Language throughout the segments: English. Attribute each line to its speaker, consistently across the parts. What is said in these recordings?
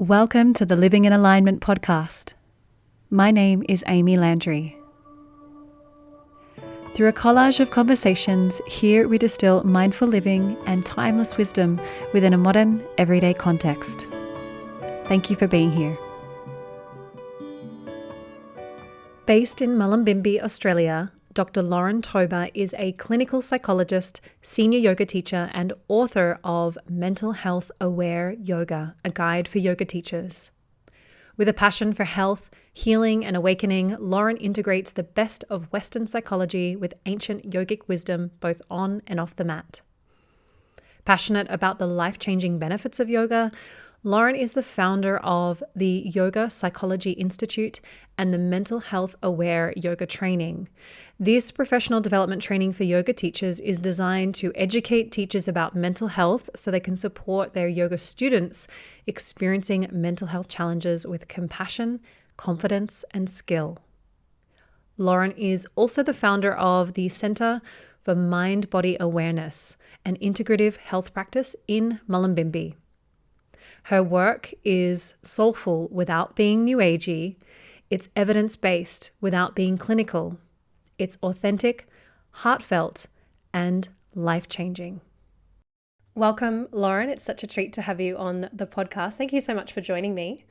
Speaker 1: Welcome to the Living in Alignment podcast. My name is Amy Landry. Through a collage of conversations, here we distill mindful living and timeless wisdom within a modern, everyday context. Thank you for being here. Based in Mullumbimby, Australia, Dr. Lauren Tober is a clinical psychologist, senior yoga teacher, and author of Mental Health Aware Yoga, a guide for yoga teachers. With a passion for health, healing, and awakening, Lauren integrates the best of Western psychology with ancient yogic wisdom, both on and off the mat. Passionate about the life-changing benefits of yoga, Lauren is the founder of the Yoga Psychology Institute and the Mental Health Aware Yoga Training. This professional development training for yoga teachers is designed to educate teachers about mental health so they can support their yoga students experiencing mental health challenges with compassion, confidence, and skill. Lauren is also the founder of the Center for Mind-Body Awareness, an integrative health practice in Mullumbimby. Her work is soulful without being new agey. It's evidence-based without being clinical. It's authentic, heartfelt, and life-changing. Welcome, Lauren. It's such a treat to have you on the podcast. Thank you so much for joining me.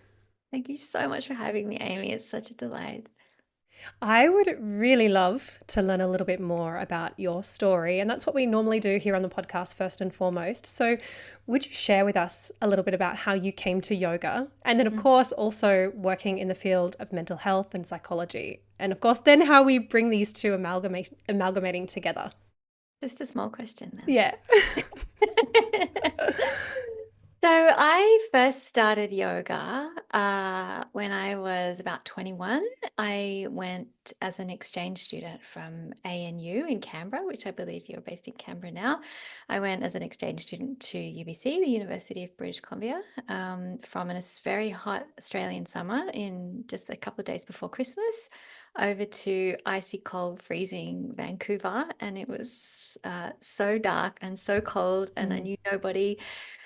Speaker 2: Thank you so much for having me, Amy. It's such a delight.
Speaker 1: I would really love to learn a little bit more about your story, and that's what we normally do here on the podcast first and foremost. So would you share with us a little bit about how you came to yoga? And then, of course, also working in the field of mental health and psychology. And of course, then how we bring these two amalgamating together.
Speaker 2: Just a small question then.
Speaker 1: Yeah.
Speaker 2: So I first started yoga when I was about 21. I went as an exchange student from ANU in Canberra, which I believe you're based in Canberra now. I went as an exchange student to UBC, the University of British Columbia, from a very hot Australian summer in just a couple of days before Christmas over to icy cold, freezing Vancouver. And it was so dark and so cold, and I knew nobody.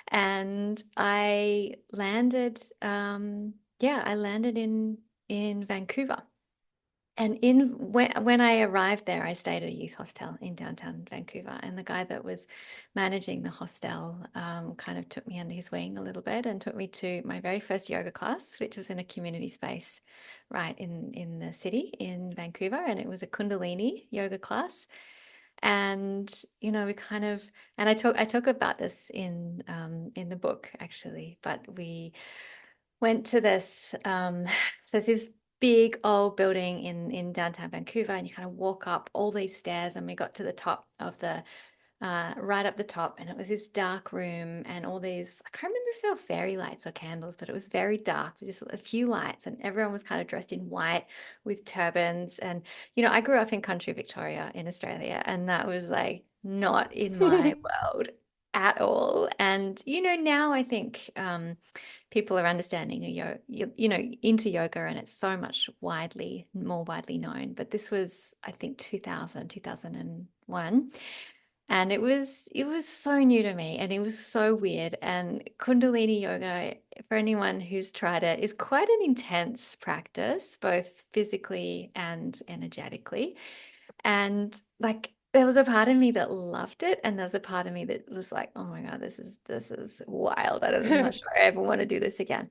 Speaker 2: And I landed, I landed in Vancouver. And when I arrived there, I stayed at a youth hostel in downtown Vancouver. And the guy that was managing the hostel kind of took me under his wing a little bit and took me to my very first yoga class, which was in a community space right in the city in Vancouver. And it was a Kundalini yoga class. And we kind of, and I talk about this in the book actually, but we went to this so it's this big old building in downtown Vancouver, and you kind of walk up all these stairs, and we got to the top of the right up the top, and it was this dark room and all these, I can't remember if they were fairy lights or candles, but it was very dark with just a few lights, and everyone was kind of dressed in white with turbans. And I grew up in country Victoria in Australia, and that was like not in my world at all. And now I think people are understanding into yoga, and it's so much more widely known. But this was, I think, 2001. And it was so new to me, and it was so weird. And Kundalini yoga, for anyone who's tried it, is quite an intense practice, both physically and energetically. And like there was a part of me that loved it, and there was a part of me that was like, oh my God, this is wild. I'm not sure I ever want to do this again.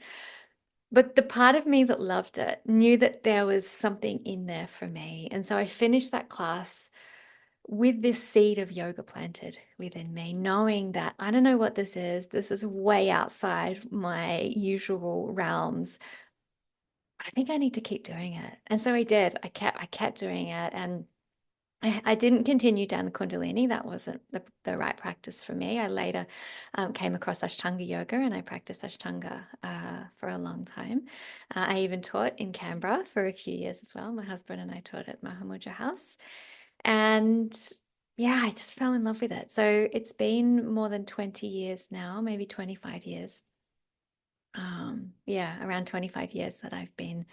Speaker 2: But the part of me that loved it knew that there was something in there for me. And so I finished that class with this seed of yoga planted within me, knowing that I don't know what this is. This is way outside my usual realms. But I think I need to keep doing it. And so I did. I kept doing it. And I didn't continue down the Kundalini. That wasn't the right practice for me. I later came across Ashtanga yoga, and I practiced Ashtanga for a long time. I even taught in Canberra for a few years as well. My husband and I taught at Mahamudra House. And yeah, I just fell in love with it. So it's been more than 20 years now, maybe 25 years. Around 25 years that I've been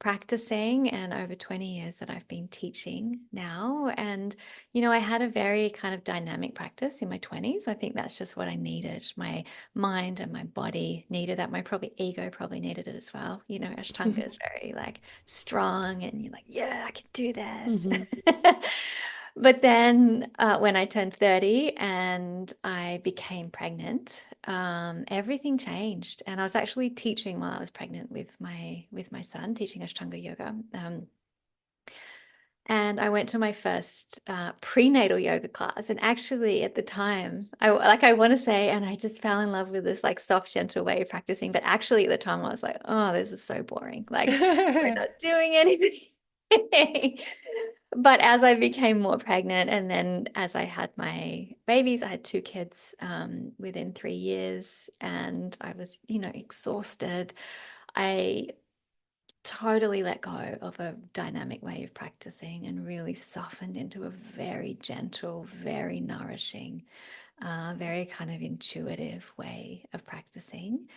Speaker 2: practicing and over 20 years that I've been teaching now. And, I had a very kind of dynamic practice in my 20s. I think that's just what I needed. My mind and my body needed that. My probably ego probably needed it as well. Ashtanga is very like strong and you're like, yeah, I can do this.
Speaker 1: Hmm.
Speaker 2: But then when I turned 30 and I became pregnant, everything changed. And I was actually teaching while I was pregnant with my son, teaching Ashtanga yoga. And I went to my first prenatal yoga class. And actually, at the time, I want to say, and I just fell in love with this like soft, gentle way of practicing. But actually, at the time, I was like, oh, this is so boring. Like, we're not doing anything. But as I became more pregnant, and then as I had my babies, I had two kids within 3 years, and I was, exhausted. I totally let go of a dynamic way of practicing and really softened into a very gentle, very nourishing, very kind of intuitive way of practicing.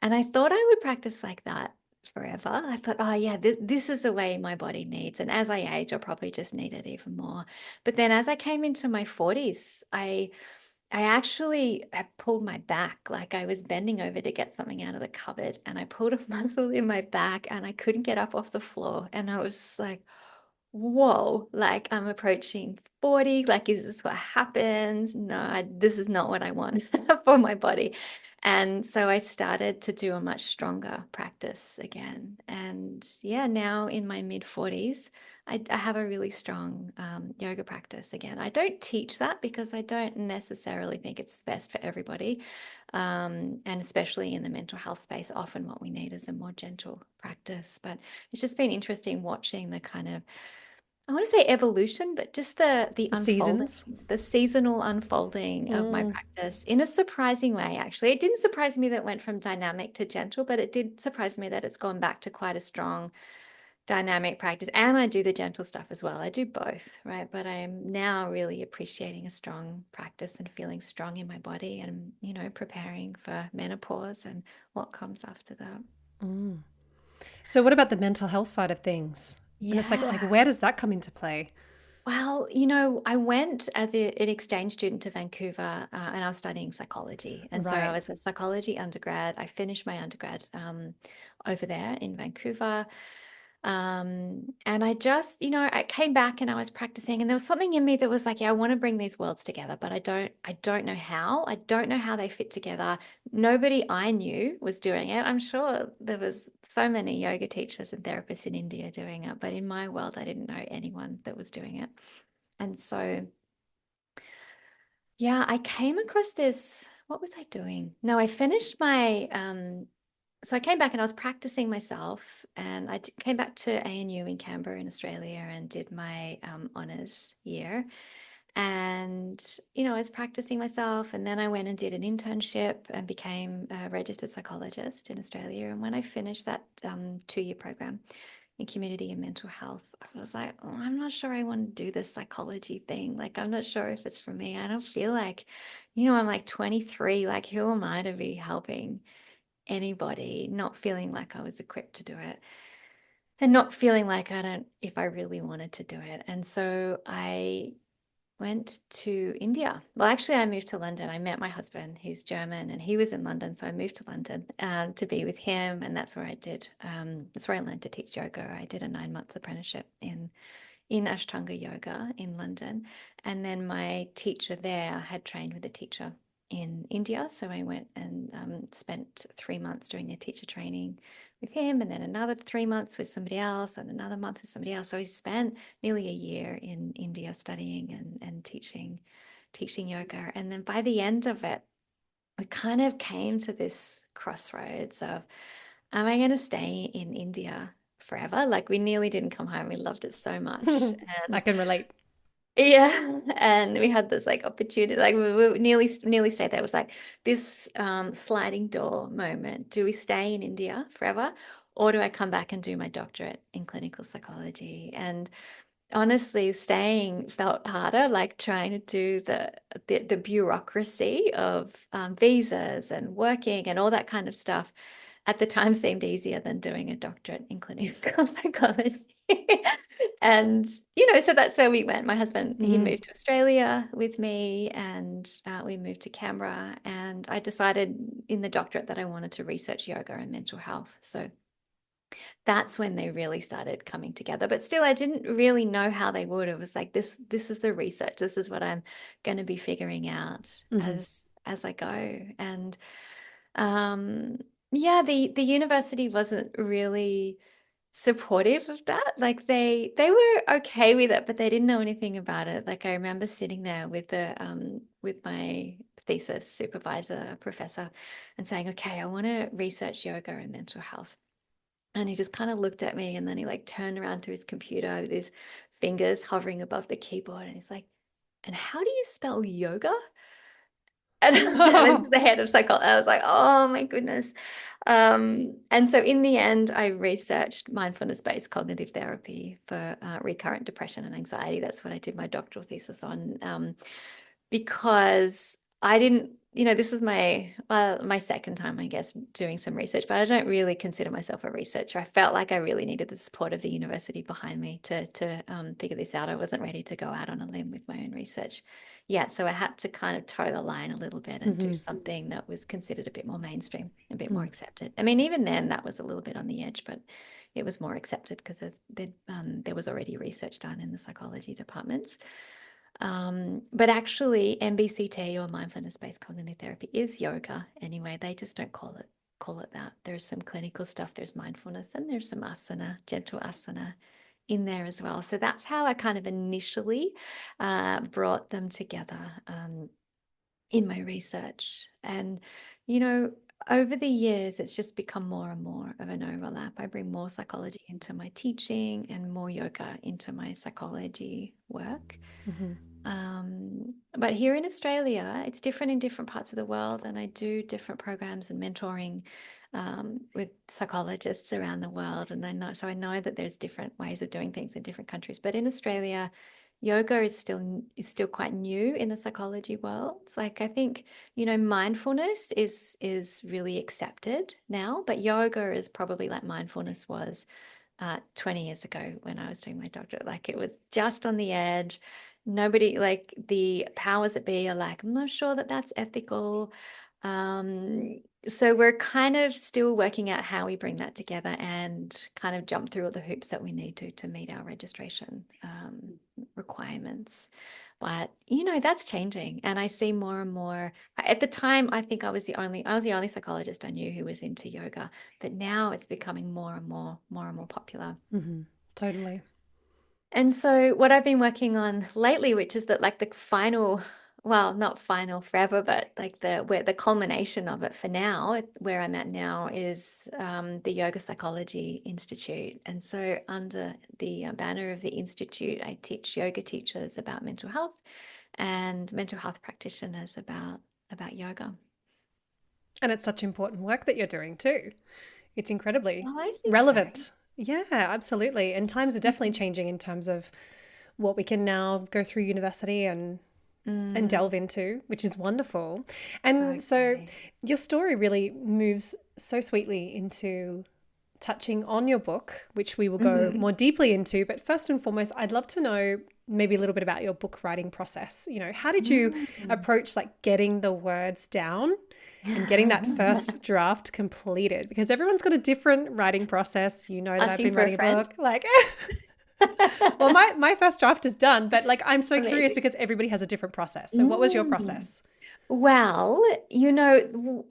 Speaker 2: And I thought I would practice like that forever. I thought, oh, yeah, this is the way my body needs. And as I age, I'll probably just need it even more. But then as I came into my 40s, I actually had pulled my back, like I was bending over to get something out of the cupboard, and I pulled a muscle in my back and I couldn't get up off the floor. And I was like, whoa, like I'm approaching 40. Like, is this what happens? No, this is not what I want for my body. And so I started to do a much stronger practice again. And yeah, now in my mid 40s, I have a really strong yoga practice again. I don't teach that because I don't necessarily think it's best for everybody. And especially in the mental health space, often what we need is a more gentle practice. But it's just been interesting watching the kind of, I want to say evolution, but just the
Speaker 1: The
Speaker 2: unfolding,
Speaker 1: seasons.
Speaker 2: the seasonal unfolding of my
Speaker 1: Mm.
Speaker 2: practice in a surprising way, actually. It didn't surprise me that it went from dynamic to gentle, but it did surprise me that it's gone back to quite a strong dynamic practice. And I do the gentle stuff as well. I do both, right? But I'm now really appreciating a strong practice and feeling strong in my body and, preparing for menopause and what comes after that.
Speaker 1: Mm. So, what about the mental health side of things? And it's like,
Speaker 2: Yeah.
Speaker 1: where does that come into play?
Speaker 2: Well, I went as an exchange student to Vancouver and I was studying psychology. And so I
Speaker 1: Right.
Speaker 2: was a psychology undergrad. I finished my undergrad over there in Vancouver. And I just, I came back and I was practicing and there was something in me that was like, yeah, I want to bring these worlds together, but I don't know how. I don't know how they fit together. Nobody I knew was doing it. I'm sure there was so many yoga teachers and therapists in India doing it, but in my world, I didn't know anyone that was doing it. And so, yeah, I came across this. What was I doing? No, I finished my so I came back and I was practicing myself, and came back to ANU in Canberra in Australia and did my honors year. And, I was practicing myself, and then I went and did an internship and became a registered psychologist in Australia. And when I finished that 2-year program in community and mental health, I was like, oh, I'm not sure I want to do this psychology thing. Like, I'm not sure if it's for me. I don't feel like, I'm like 23. Like, who am I to be helping anybody, not feeling like I was equipped to do it and not feeling like I don't, if I really wanted to do it. And so I went to India. Well, actually, I moved to London. I met my husband, who's German, and he was in London. So I moved to London to be with him. And that's where that's where I learned to teach yoga. I did a 9-month apprenticeship in Ashtanga yoga in London. And then my teacher there had trained with a teacher in India. So I went and spent 3 months doing a teacher training with him, and then another 3 months with somebody else, and another month with somebody else. So I spent nearly a year in India studying and teaching yoga. And then by the end of it, we kind of came to this crossroads of, am I going to stay in India forever? Like, we nearly didn't come home. We loved it so much.
Speaker 1: I
Speaker 2: And
Speaker 1: can relate.
Speaker 2: yeah, and we had this like opportunity, like we nearly stayed there. It was like this sliding door moment. Do we stay in India forever, or do I come back and do my doctorate in clinical psychology? And honestly, staying felt harder, like trying to do the bureaucracy of visas and working and all that kind of stuff. at the time seemed easier than doing a doctorate in clinical psychology. And, so that's where we went. My husband, he
Speaker 1: Mm.
Speaker 2: moved to Australia with me, and we moved to Canberra. And I decided in the doctorate that I wanted to research yoga and mental health. So that's when they really started coming together. But still, I didn't really know how they would. It was like this is the research. This is what I'm going to be figuring out
Speaker 1: Hmm.
Speaker 2: as I go. And yeah, the university wasn't really supportive of that. Like they were okay with it, but they didn't know anything about it. Like I remember sitting there with my thesis supervisor, professor, and saying, okay, I want to research yoga and mental health. And he just kind of looked at me, and then he like turned around to his computer with his fingers hovering above the keyboard, and he's like, and how do you spell yoga? And this is the head of psychology. I was like, oh my goodness. And so in the end, I researched mindfulness-based cognitive therapy for recurrent depression and anxiety. That's what I did my doctoral thesis on. Because I didn't, this is my second time, I guess, doing some research, but I don't really consider myself a researcher. I felt like I really needed the support of the university behind me to figure this out. I wasn't ready to go out on a limb with my own research yet. So I had to kind of toe the line a little bit and do
Speaker 1: Hmm.
Speaker 2: something that was considered a bit more mainstream, a bit more accepted. I mean, even then that was a little bit on the edge, but it was more accepted because there was already research done in the psychology departments. But actually, MBCT, or mindfulness-based cognitive therapy, is yoga anyway. They just don't call it that. There's some clinical stuff, there's mindfulness, and there's some asana, gentle asana in there as well. So that's how I kind of initially brought them together in my research. And, you know, over the years, it's just become more and more of an overlap. I bring more psychology into my teaching and more yoga into my psychology work.
Speaker 1: Hmm.
Speaker 2: But here in Australia, it's different in different parts of the world, and I do different programs and mentoring with psychologists around the world. And I know that there's different ways of doing things in different countries. But in Australia, yoga is still quite new in the psychology world. It's like I think mindfulness is really accepted now, but yoga is probably like mindfulness was 20 years ago when I was doing my doctorate. Like it was just on the edge. Nobody, like the powers that be, are like, I'm not sure that that's ethical. Um, so we're kind of still working out how we bring that together and kind of jump through all the hoops that we need to meet our registration requirements. But that's changing, and I see more and more. At the time, I think I was the only psychologist I knew who was into yoga, but now it's becoming more and more popular.
Speaker 1: Hmm. Totally.
Speaker 2: And so what I've been working on lately, which is that like the final, well, not final forever, but like the culmination of it for now, where I'm at now is the Yoga Psychology Institute. And so under the banner of the institute, I teach yoga teachers about mental health and mental health practitioners about yoga.
Speaker 1: And it's such important work that you're doing too. It's incredibly
Speaker 2: Well, I think so.
Speaker 1: relevant. Yeah, absolutely. And times are definitely
Speaker 2: Mhm.
Speaker 1: changing in terms of what we can now go through university and
Speaker 2: Mm,
Speaker 1: delve into, which is wonderful.
Speaker 2: so
Speaker 1: And so
Speaker 2: exciting.
Speaker 1: your story really moves so sweetly into touching on your book, which we will go
Speaker 2: Mhm.
Speaker 1: more deeply into. But first and foremost, I'd love to know maybe a little bit about your book writing process. How did you
Speaker 2: Mm.
Speaker 1: approach like getting the words down and getting that first draft completed? Because everyone's got a different writing process. You know that I've
Speaker 2: Asking
Speaker 1: been
Speaker 2: for a
Speaker 1: writing a
Speaker 2: friend.
Speaker 1: book. Like, well, my first draft is done, but like I'm so curious
Speaker 2: Amazing.
Speaker 1: because everybody has a different process. So what was your
Speaker 2: Mm.
Speaker 1: process?
Speaker 2: Well,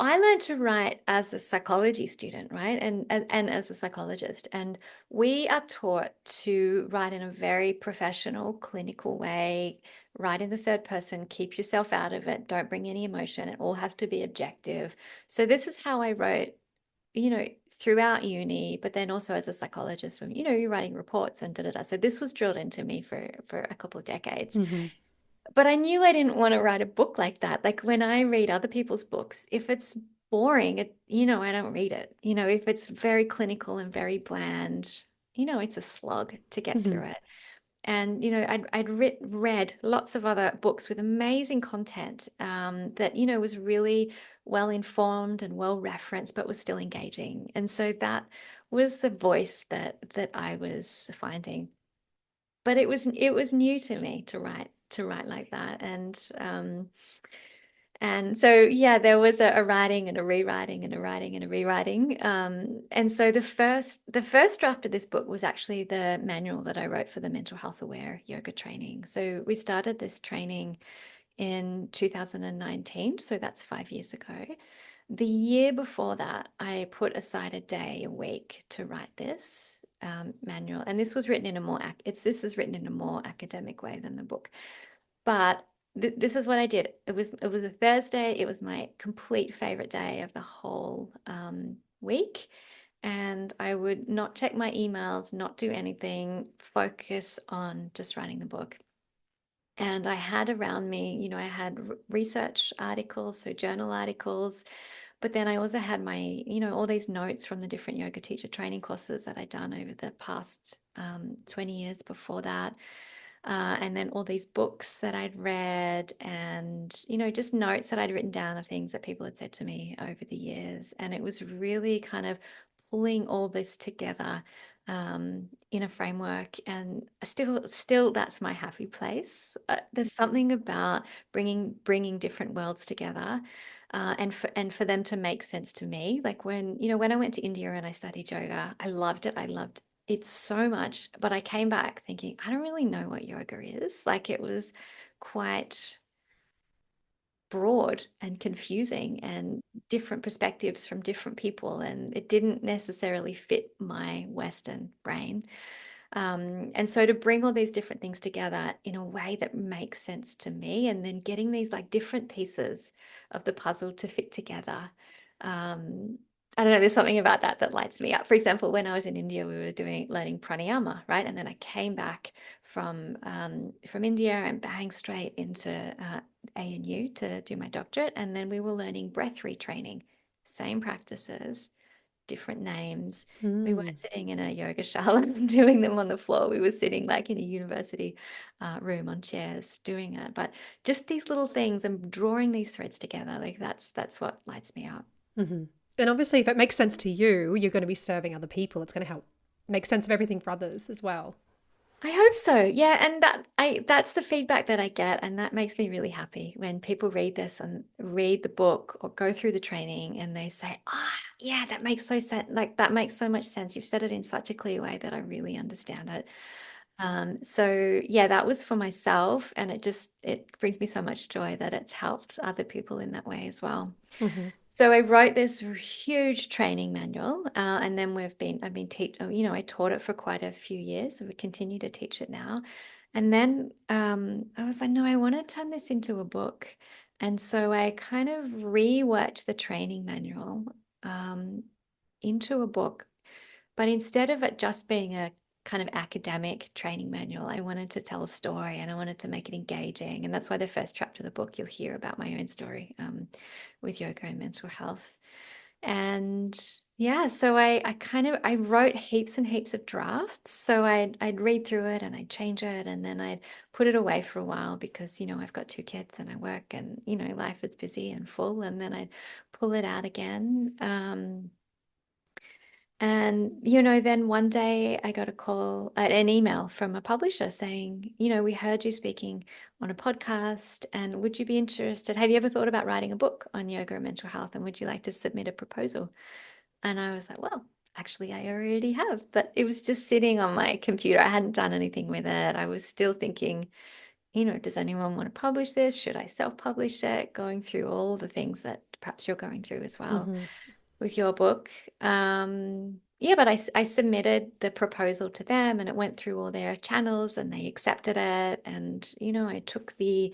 Speaker 2: I learned to write as a psychology student, right? And as a psychologist. And we are taught to write in a very professional, clinical way, write in the third person, keep yourself out of it, don't bring any emotion. It all has to be objective. So this is how I wrote, you know, throughout uni, but then also as a psychologist when, you're writing reports and da da da. So this was drilled into me for a couple of decades.
Speaker 1: Hmm.
Speaker 2: But I knew I didn't want to write a book like that. Like when I read other people's books, if it's boring, I don't read it. If it's very clinical and very bland, it's a slog to get
Speaker 1: Hmm.
Speaker 2: through it. And I'd read lots of other books with amazing content, that was really well informed and well referenced, but was still engaging. And so that was the voice that I was finding. But it was new to me to write like that. And so, yeah, there was a writing and a rewriting and a writing and a rewriting. And so the first draft of this book was actually the manual that I wrote for the mental health aware yoga training. So we started this training in 2019. So that's 5 years ago. The year before that, I put aside a day a week to write this manual. And this was written in a more, this is written in a more academic way than the book. But this is what I did. It was a Thursday. It was my complete favorite day of the whole week. And I would not check my emails, not do anything, focus on just writing the book. And I had around me, I had research articles, so journal articles, but then I also had my, all these notes from the different yoga teacher training courses that I'd done over the past 20 years before that. And then all these books that I'd read, and, just notes that I'd written down of things that people had said to me over the years. And it was really kind of pulling all this together in a framework. And still, that's my happy place. There's something about bringing different worlds together, and for them to make sense to me. Like when I went to India and I studied yoga, I loved it. I loved it so much, but I came back thinking, I don't really know what yoga is. Like, it was quite broad and confusing and different perspectives from different people, and it didn't necessarily fit my Western brain. And so to bring all these different things together in a way that makes sense to me, and then getting these like different pieces of the puzzle to fit together. Um, I don't know, there's something about that lights me up. For example, when I was in India, we were learning pranayama, right? And then I came back from India and bang straight into ANU to do my doctorate. And then we were learning breath retraining, same practices, different names. We weren't sitting in a yoga shala doing them on the floor. We were sitting like in a university room on chairs doing it. But just these little things and drawing these threads together, like that's what lights me up.
Speaker 1: Mm-hmm. And obviously, if it makes sense to you, you're going to be serving other people. It's going to help make sense of everything for others as well.
Speaker 2: I hope so. Yeah, and that's the feedback that I get, and that makes me really happy when people read this and read the book or go through the training and they say, "Oh, yeah, that makes so sense. Like, that makes so much sense. You've said it in such a clear way that I really understand it." So yeah, that was for myself, and it brings me so much joy that it's helped other people in that way as well.
Speaker 1: Mm-hmm.
Speaker 2: So I wrote this huge training manual, and then I've been I taught it for quite a few years, and we continue to teach it now. And then I was like, no, I want to turn this into a book. And so I kind of reworked the training manual um, into a book. But instead of it just being a kind of academic training manual, I wanted to tell a story, and I wanted to make it engaging. And that's why the first chapter of the book, you'll hear about my own story with yoga and mental health. And yeah, so I wrote heaps and heaps of drafts. So I'd read through it and I'd change it, and then I'd put it away for a while because, I've got two kids and I work, and, life is busy and full. And then I'd pull it out again. And, then one day I got an email from a publisher saying, we heard you speaking on a podcast, and would you be interested? Have you ever thought about writing a book on yoga and mental health? And would you like to submit a proposal? And I was like, well, actually, I already have, but it was just sitting on my computer. I hadn't done anything with it. I was still thinking, does anyone want to publish this? Should I self-publish it? Going through all the things that perhaps you're going through as well
Speaker 1: Mm-hmm.
Speaker 2: with your book. Yeah, but I submitted the proposal to them, and it went through all their channels, and they accepted it. And, I took they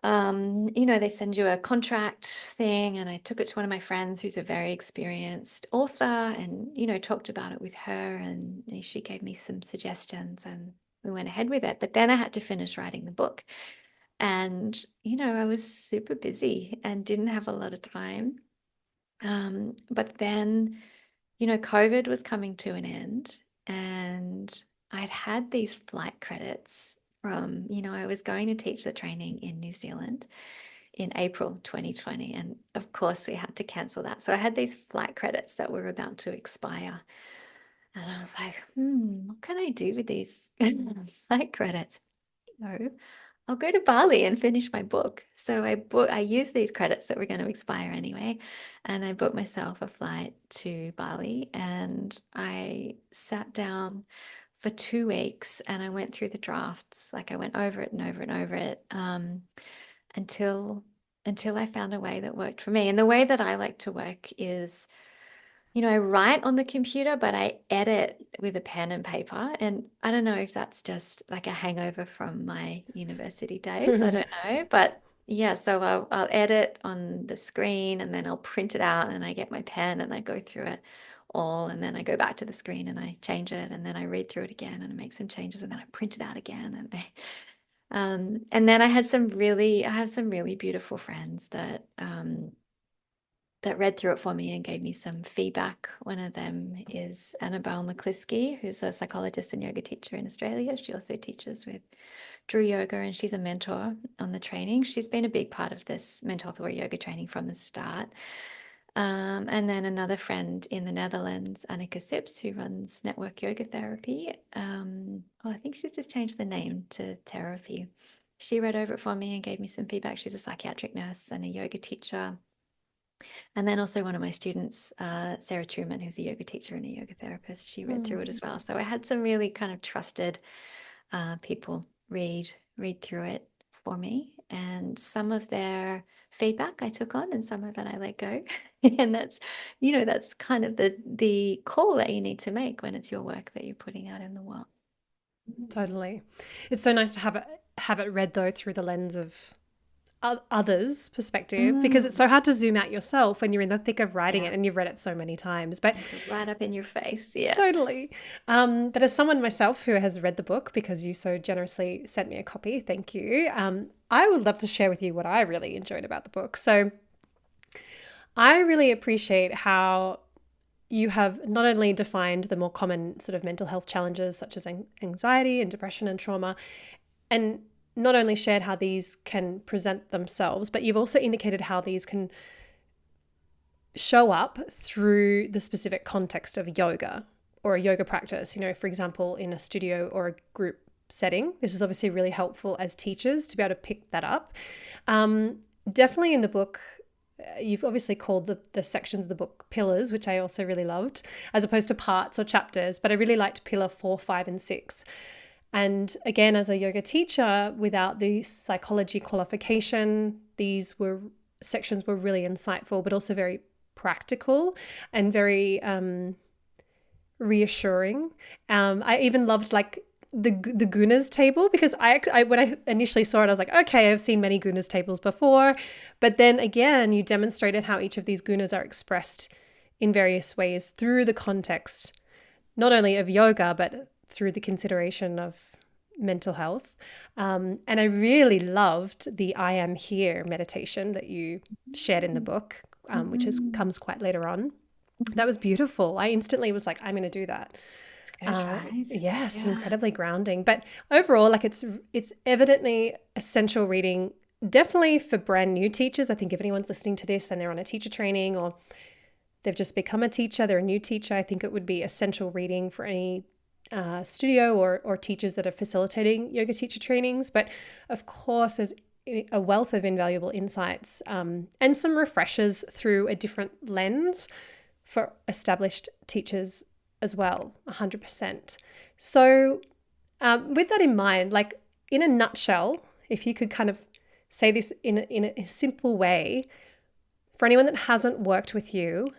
Speaker 2: send you a contract thing, and I took it to one of my friends who's a very experienced author, and, talked about it with her, and she gave me some suggestions, and we went ahead with it. But then I had to finish writing the book. And, I was super busy and didn't have a lot of time. But then, COVID was coming to an end, and I'd had these flight credits from, I was going to teach the training in New Zealand in April 2020. And of course, we had to cancel that. So I had these flight credits that were about to expire. And I was like, what can I do with these flight credits? No, I'll go to Bali and finish my book. So I used these credits that were going to expire anyway, and I booked myself a flight to Bali, and I sat down for 2 weeks and I went through the drafts. Like I went over it and over and over it, until I found a way that worked for me. And the way that I like to work is, I write on the computer, but I edit with a pen and paper. And I don't know if that's just like a hangover from my university days. I don't know. But yeah, so I'll edit on the screen and then I'll print it out and I get my pen and I go through it all. And then I go back to the screen and I change it. And then I read through it again and I make some changes and then I print it out again. And then I have some really beautiful friends that read through it for me and gave me some feedback. One of them is Annabelle McCliskey, who's a psychologist and yoga teacher in Australia. She also teaches with Drew Yoga and she's a mentor on the training. She's been a big part of this mental health aware yoga training from the start. And then another friend in the Netherlands, Annika Sips, who runs Network Yoga Therapy. I think she's just changed the name to Therapy. She read over it for me and gave me some feedback. She's a psychiatric nurse and a yoga teacher. And then also one of my students, Sarah Truman, who's a yoga teacher and a yoga therapist, she read through it as well. So I had some really kind of trusted people read through it for me. And some of their feedback I took on and some of it I let go. And that's kind of the call that you need to make when it's your work that you're putting out in the world.
Speaker 1: Totally. It's so nice to have it read though through the lens of others' perspective, because it's so hard to zoom out yourself when you're in the thick of writing it and you've read it so many times. But
Speaker 2: it's right up in your face. Yeah.
Speaker 1: Totally. But as someone myself who has read the book, because you so generously sent me a copy, thank you. I would love to share with you what I really enjoyed about the book. So I really appreciate how you have not only defined the more common sort of mental health challenges such as anxiety and depression and trauma, and not only shared how these can present themselves, but you've also indicated how these can show up through the specific context of yoga or a yoga practice. For example, in a studio or a group setting. This is obviously really helpful as teachers to be able to pick that up. Definitely in the book, you've obviously called the sections of the book pillars, which I also really loved, as opposed to parts or chapters, but I really liked pillar 4, 5, and 6. And again, as a yoga teacher, without the psychology qualification, these sections were really insightful, but also very practical and very reassuring. I even loved like the gunas table, because I when I initially saw it, I was like, okay, I've seen many gunas tables before. But then again, you demonstrated how each of these gunas are expressed in various ways through the context, not only of yoga, but through the consideration of mental health. And I really loved the I am here meditation that you shared in the book, which comes quite later on. That was beautiful. I instantly was like, I'm going to do that. Yes, yeah. Incredibly grounding. But overall, like it's evidently essential reading, definitely for brand new teachers. I think if anyone's listening to this and they're on a teacher training or they've just become a teacher, they're a new teacher, I think it would be essential reading for any studio or teachers that are facilitating yoga teacher trainings. But of course, there's a wealth of invaluable insights and some refreshers through a different lens for established teachers as well, 100%. So with that in mind, like in a nutshell, if you could kind of say this in a simple way, for anyone that hasn't worked with you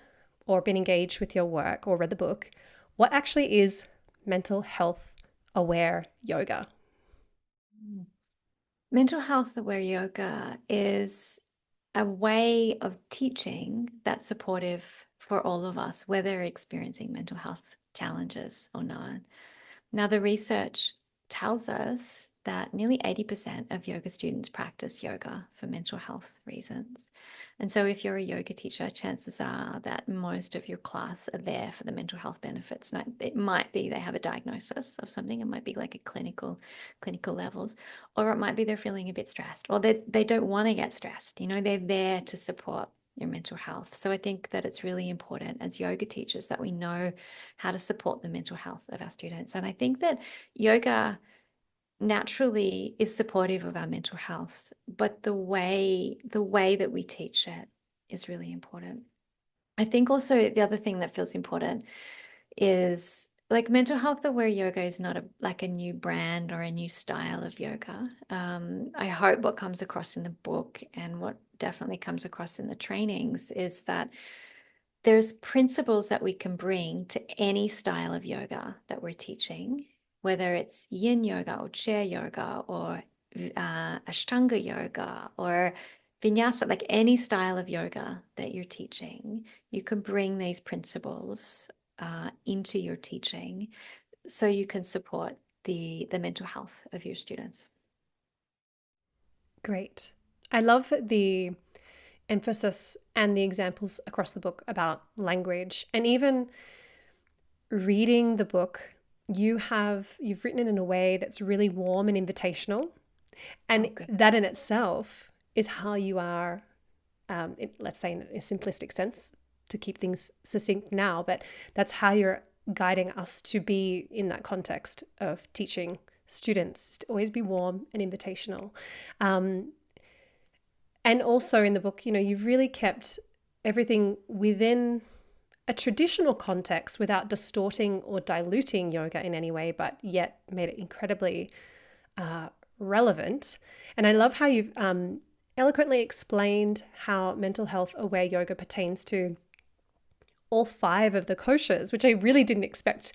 Speaker 1: or been engaged with your work or read the book, what actually is mental health aware yoga?
Speaker 2: Mental health aware yoga is a way of teaching that's supportive for all of us, whether experiencing mental health challenges or not. Now, the research tells us that nearly 80% of yoga students practice yoga for mental health reasons. And so, if you're a yoga teacher, chances are that most of your class are there for the mental health benefits. Now, it might be they have a diagnosis of something, it might be like a clinical levels, or it might be they're feeling a bit stressed, or they don't want to get stressed. They're there to support your mental health. So I think that it's really important as yoga teachers that we know how to support the mental health of our students. And I think that yoga naturally is supportive of our mental health, but the way that we teach it is really important. I think also the other thing that feels important is like mental health aware yoga is not like a new brand or a new style of yoga. I hope what comes across in the book and what definitely comes across in the trainings is that there's principles that we can bring to any style of yoga that we're teaching, whether it's yin yoga or chair yoga or ashtanga yoga or vinyasa, like any style of yoga that you're teaching, you can bring these principles into your teaching so you can support the mental health of your students.
Speaker 1: Great. I love the emphasis and the examples across the book about language, and even reading the book, you've written it in a way that's really warm and invitational,
Speaker 2: Oh,
Speaker 1: and
Speaker 2: good.
Speaker 1: that in itself is how you are, let's say in a simplistic sense, to keep things succinct now, but that's how you're guiding us to be in that context of teaching students, to always be warm and invitational. And also in the book, you've really kept everything within a traditional context without distorting or diluting yoga in any way, but yet made it incredibly relevant. And I love how you've eloquently explained how mental health aware yoga pertains to all 5 of the koshas, which I really didn't expect.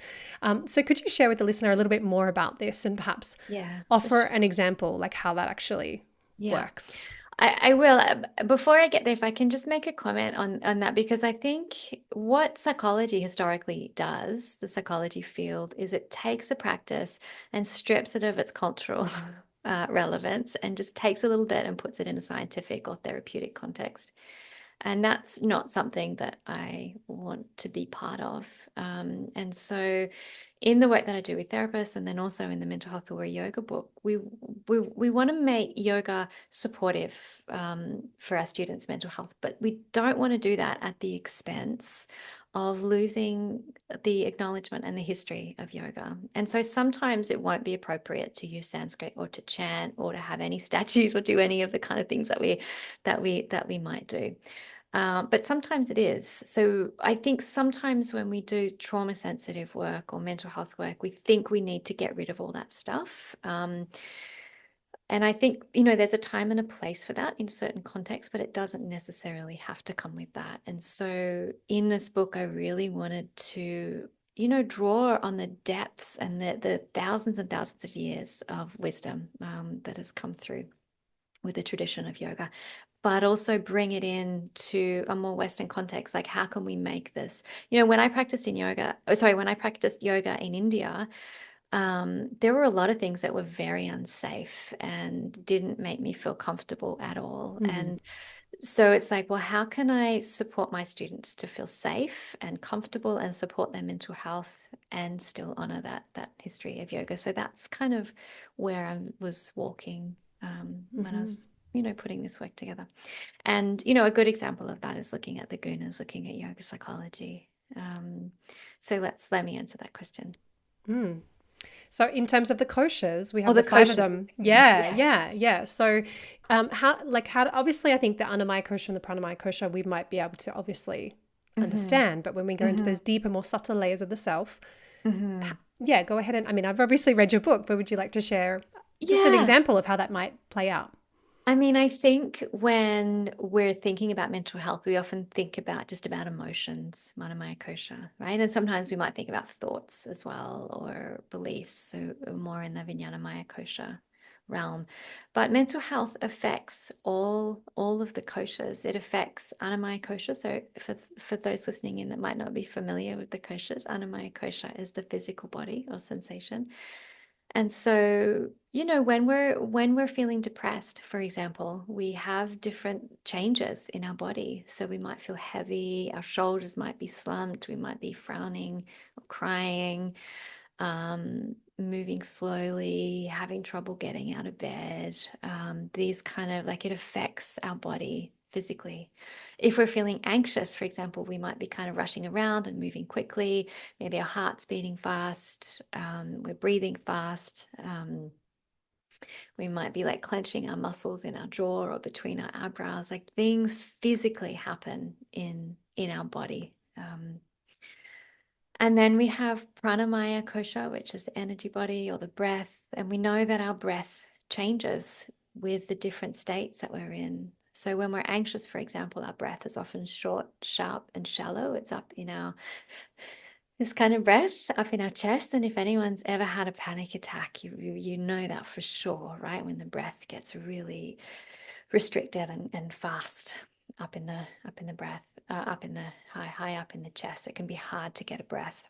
Speaker 1: So could you share with the listener a little bit more about this and perhaps
Speaker 2: Yeah, for
Speaker 1: offer
Speaker 2: sure.
Speaker 1: an example, like how that actually
Speaker 2: Yeah.
Speaker 1: works?
Speaker 2: I will. Before I get there, if I can just make a comment on that, because I think what psychology historically does, the psychology field, is it takes a practice and strips it of its cultural relevance and just takes a little bit and puts it in a scientific or therapeutic context. And that's not something that I want to be part of. And so, in the work that I do with therapists, and then also in the mental health aware yoga book, we want to make yoga supportive for our students' mental health, but we don't want to do that at the expense of losing the acknowledgement and the history of yoga. And so sometimes it won't be appropriate to use Sanskrit or to chant or to have any statues or do any of the kind of things that we might do. But sometimes it is. So I think sometimes when we do trauma sensitive work or mental health work, we think we need to get rid of all that stuff. And I think, there's a time and a place for that in certain contexts, but it doesn't necessarily have to come with that. And so in this book, I really wanted to, draw on the depths and the thousands and thousands of years of wisdom that has come through with the tradition of yoga, but also bring it into a more Western context. Like, how can we make this? When I practiced when I practiced yoga in India, there were a lot of things that were very unsafe and didn't make me feel comfortable at all.
Speaker 1: Mm-hmm.
Speaker 2: And so it's like, well, how can I support my students to feel safe and comfortable and support their mental health and still honor that history of yoga? So that's kind of where I was walking when I
Speaker 1: Mm-hmm.
Speaker 2: was, putting this work together. And, a good example of that is looking at the gunas, looking at yoga psychology. So let me answer that question.
Speaker 1: Mm. So in terms of the koshas, we
Speaker 2: Oh,
Speaker 1: have
Speaker 2: the
Speaker 1: the 5 of
Speaker 2: koshas with
Speaker 1: them.
Speaker 2: the gunas.
Speaker 1: Yeah,
Speaker 2: Yeah.
Speaker 1: yeah, yeah. So how obviously I think the Annamaya kosha and the Pranamaya kosha we might be able to obviously
Speaker 2: Mm-hmm.
Speaker 1: understand, but when we go into
Speaker 2: Mm-hmm.
Speaker 1: those deeper, more subtle layers of the self,
Speaker 2: Mm-hmm.
Speaker 1: yeah, go ahead and I mean, I've obviously read your book, but would you like to share just an
Speaker 2: Yeah.
Speaker 1: example of how that might play out?
Speaker 2: I mean, I think when we're thinking about mental health, we often think about just about emotions, Manamaya Kosha, right? And sometimes we might think about thoughts as well or beliefs, so more in the Vijnanamaya Kosha realm. But mental health affects all of the koshas. It affects Annamaya Kosha. So for those listening in that might not be familiar with the koshas, Annamaya Kosha is the physical body or sensation. And so, when we're feeling depressed, for example, we have different changes in our body. So we might feel heavy, our shoulders might be slumped, we might be frowning or crying, moving slowly, having trouble getting out of bed. These kind of like it affects our body physically. If we're feeling anxious, for example, we might be kind of rushing around and moving quickly. Maybe our heart's beating fast, we're breathing fast. We might be like clenching our muscles in our jaw or between our eyebrows. Like things physically happen in our body. And then we have pranamaya kosha, which is the energy body or the breath. And we know that our breath changes with the different states that we're in. So when we're anxious, for example, our breath is often short, sharp, and shallow. It's up in our, this kind of breath up in our chest. And if anyone's ever had a panic attack, you know that for sure, right? When the breath gets really restricted and fast up in the breath, up in the high up in the chest, it can be hard to get a breath.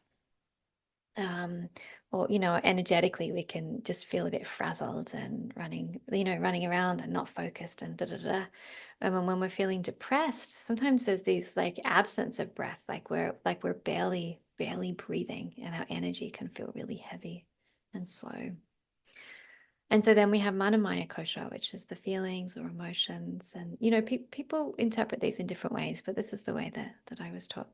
Speaker 2: Or energetically we can just feel a bit frazzled and running around and not focused and da da da. And when we're feeling depressed, sometimes there's these like absence of breath, like we're barely breathing, and our energy can feel really heavy and slow. And so then we have manamaya kosha, which is the feelings or emotions. And people interpret these in different ways, but this is the way that I was taught.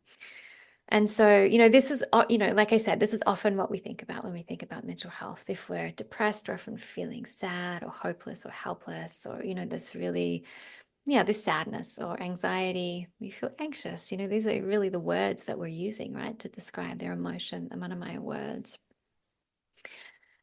Speaker 2: And so, this is, like I said, this is often what we think about when we think about mental health. If we're depressed, we're often feeling sad or hopeless or helpless, or, this really, this sadness or anxiety. We feel anxious. These are really the words that we're using, right, to describe their emotion, the Manamaya words.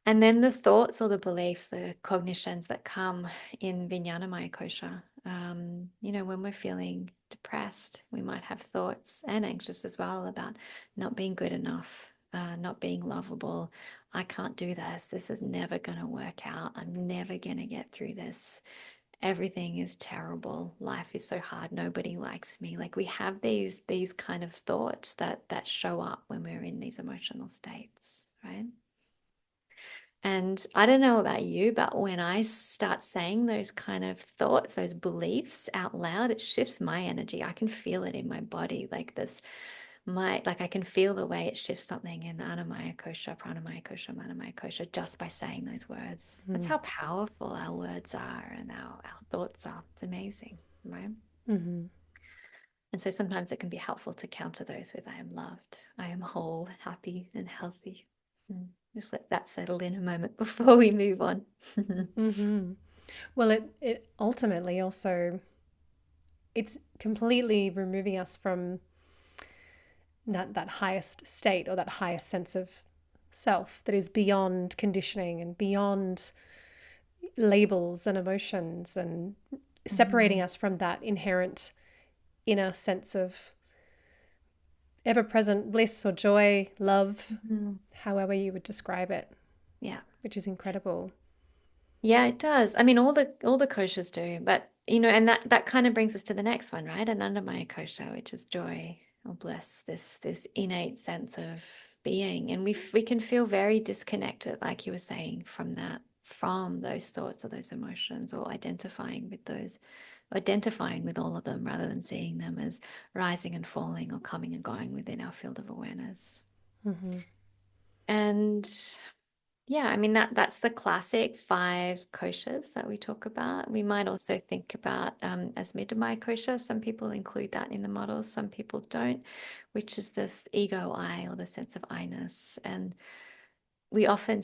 Speaker 2: And then the thoughts or the beliefs, the cognitions that come in Vijnanamaya kosha. When we're feeling depressed, we might have thoughts, and anxious as well, about not being good enough, not being lovable. I can't do this. This is never going to work out. I'm never going to get through this. Everything is terrible. Life is so hard. Nobody likes me. Like we have these kind of thoughts that show up when we're in these emotional states, right? And I don't know about you, but when I start saying those kind of thoughts, those beliefs out loud, it shifts my energy. I can feel it in my body, like I can feel the way it shifts something in Annamaya kosha, Pranamaya kosha, Manamaya kosha, just by saying those words. That's how powerful our words are and our thoughts are. It's amazing, right?
Speaker 1: Mm-hmm.
Speaker 2: And so sometimes it can be helpful to counter those with I am loved, I am whole, happy, and healthy. Just let that settle in a moment before we move on.
Speaker 1: Mm-hmm. Well, it ultimately also, it's completely removing us from that highest state or that highest sense of self that is beyond conditioning and beyond labels and emotions, and separating us from that inherent inner sense of ever present bliss or joy, love, however you would describe it.
Speaker 2: Yeah.
Speaker 1: Which is incredible.
Speaker 2: Yeah, it does. I mean, all the koshas do, but and that kind of brings us to the next one, right? Anandamaya kosha, which is joy or bliss, this innate sense of being, and we can feel very disconnected, like you were saying, from those thoughts or those emotions, or identifying with all of them rather than seeing them as rising and falling or coming and going within our field of awareness.
Speaker 1: Mm-hmm.
Speaker 2: And yeah, I mean that's the classic 5 koshas that we talk about. We might also think about Asmita kosha. Some people include that in the models, some people don't, which is this ego I, or the sense of I-ness. And we often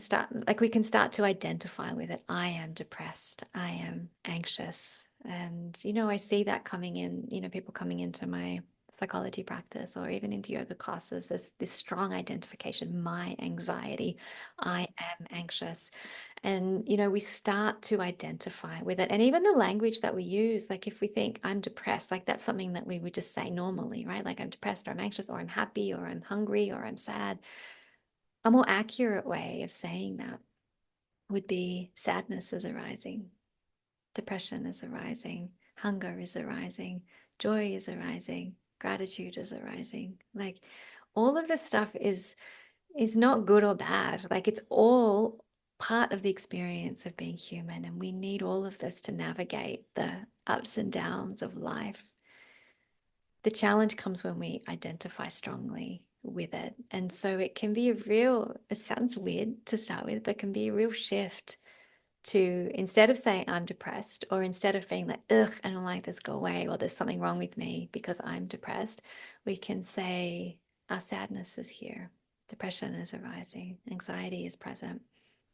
Speaker 2: we can start to identify with it. I am depressed. I am anxious. And, I see that coming in, people coming into my psychology practice or even into yoga classes. There's this strong identification, my anxiety. I am anxious. And, we start to identify with it. And even the language that we use, like if we think I'm depressed, like that's something that we would just say normally, right? Like I'm depressed or I'm anxious or I'm happy or I'm hungry or I'm sad. A more accurate way of saying that would be sadness is arising, depression is arising, hunger is arising, joy is arising, gratitude is arising. Like all of this stuff is not good or bad. Like it's all part of the experience of being human, and we need all of this to navigate the ups and downs of life. The challenge comes when we identify strongly with it. And so it can be a real, it sounds weird to start with, but can be a real shift to, instead of saying I'm depressed, or instead of being like, ugh, I don't like this, go away, or there's something wrong with me because I'm depressed, we can say our sadness is here, depression is arising, anxiety is present.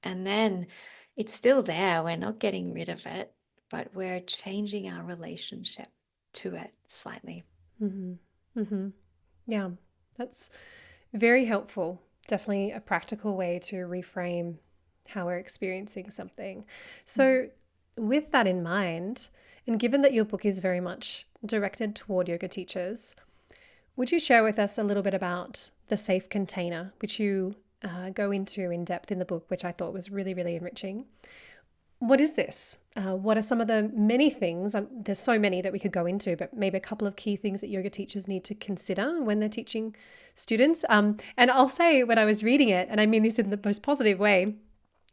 Speaker 2: And then it's still there. We're not getting rid of it, but we're changing our relationship to it slightly.
Speaker 1: Mm-hmm. Mm-hmm. Yeah, that's very helpful. Definitely a practical way to reframe how we're experiencing something.
Speaker 2: Mhm.
Speaker 1: So, with that in mind, and given that your book is very much directed toward yoga teachers, would you share with us a little bit about the safe container, which you go into in depth in the book, which I thought was really, really enriching? What is this? What are some of the many things? There's so many that we could go into, but maybe a couple of key things that yoga teachers need to consider when they're teaching students. And I'll say, when I was reading it, and I mean this in the most positive way,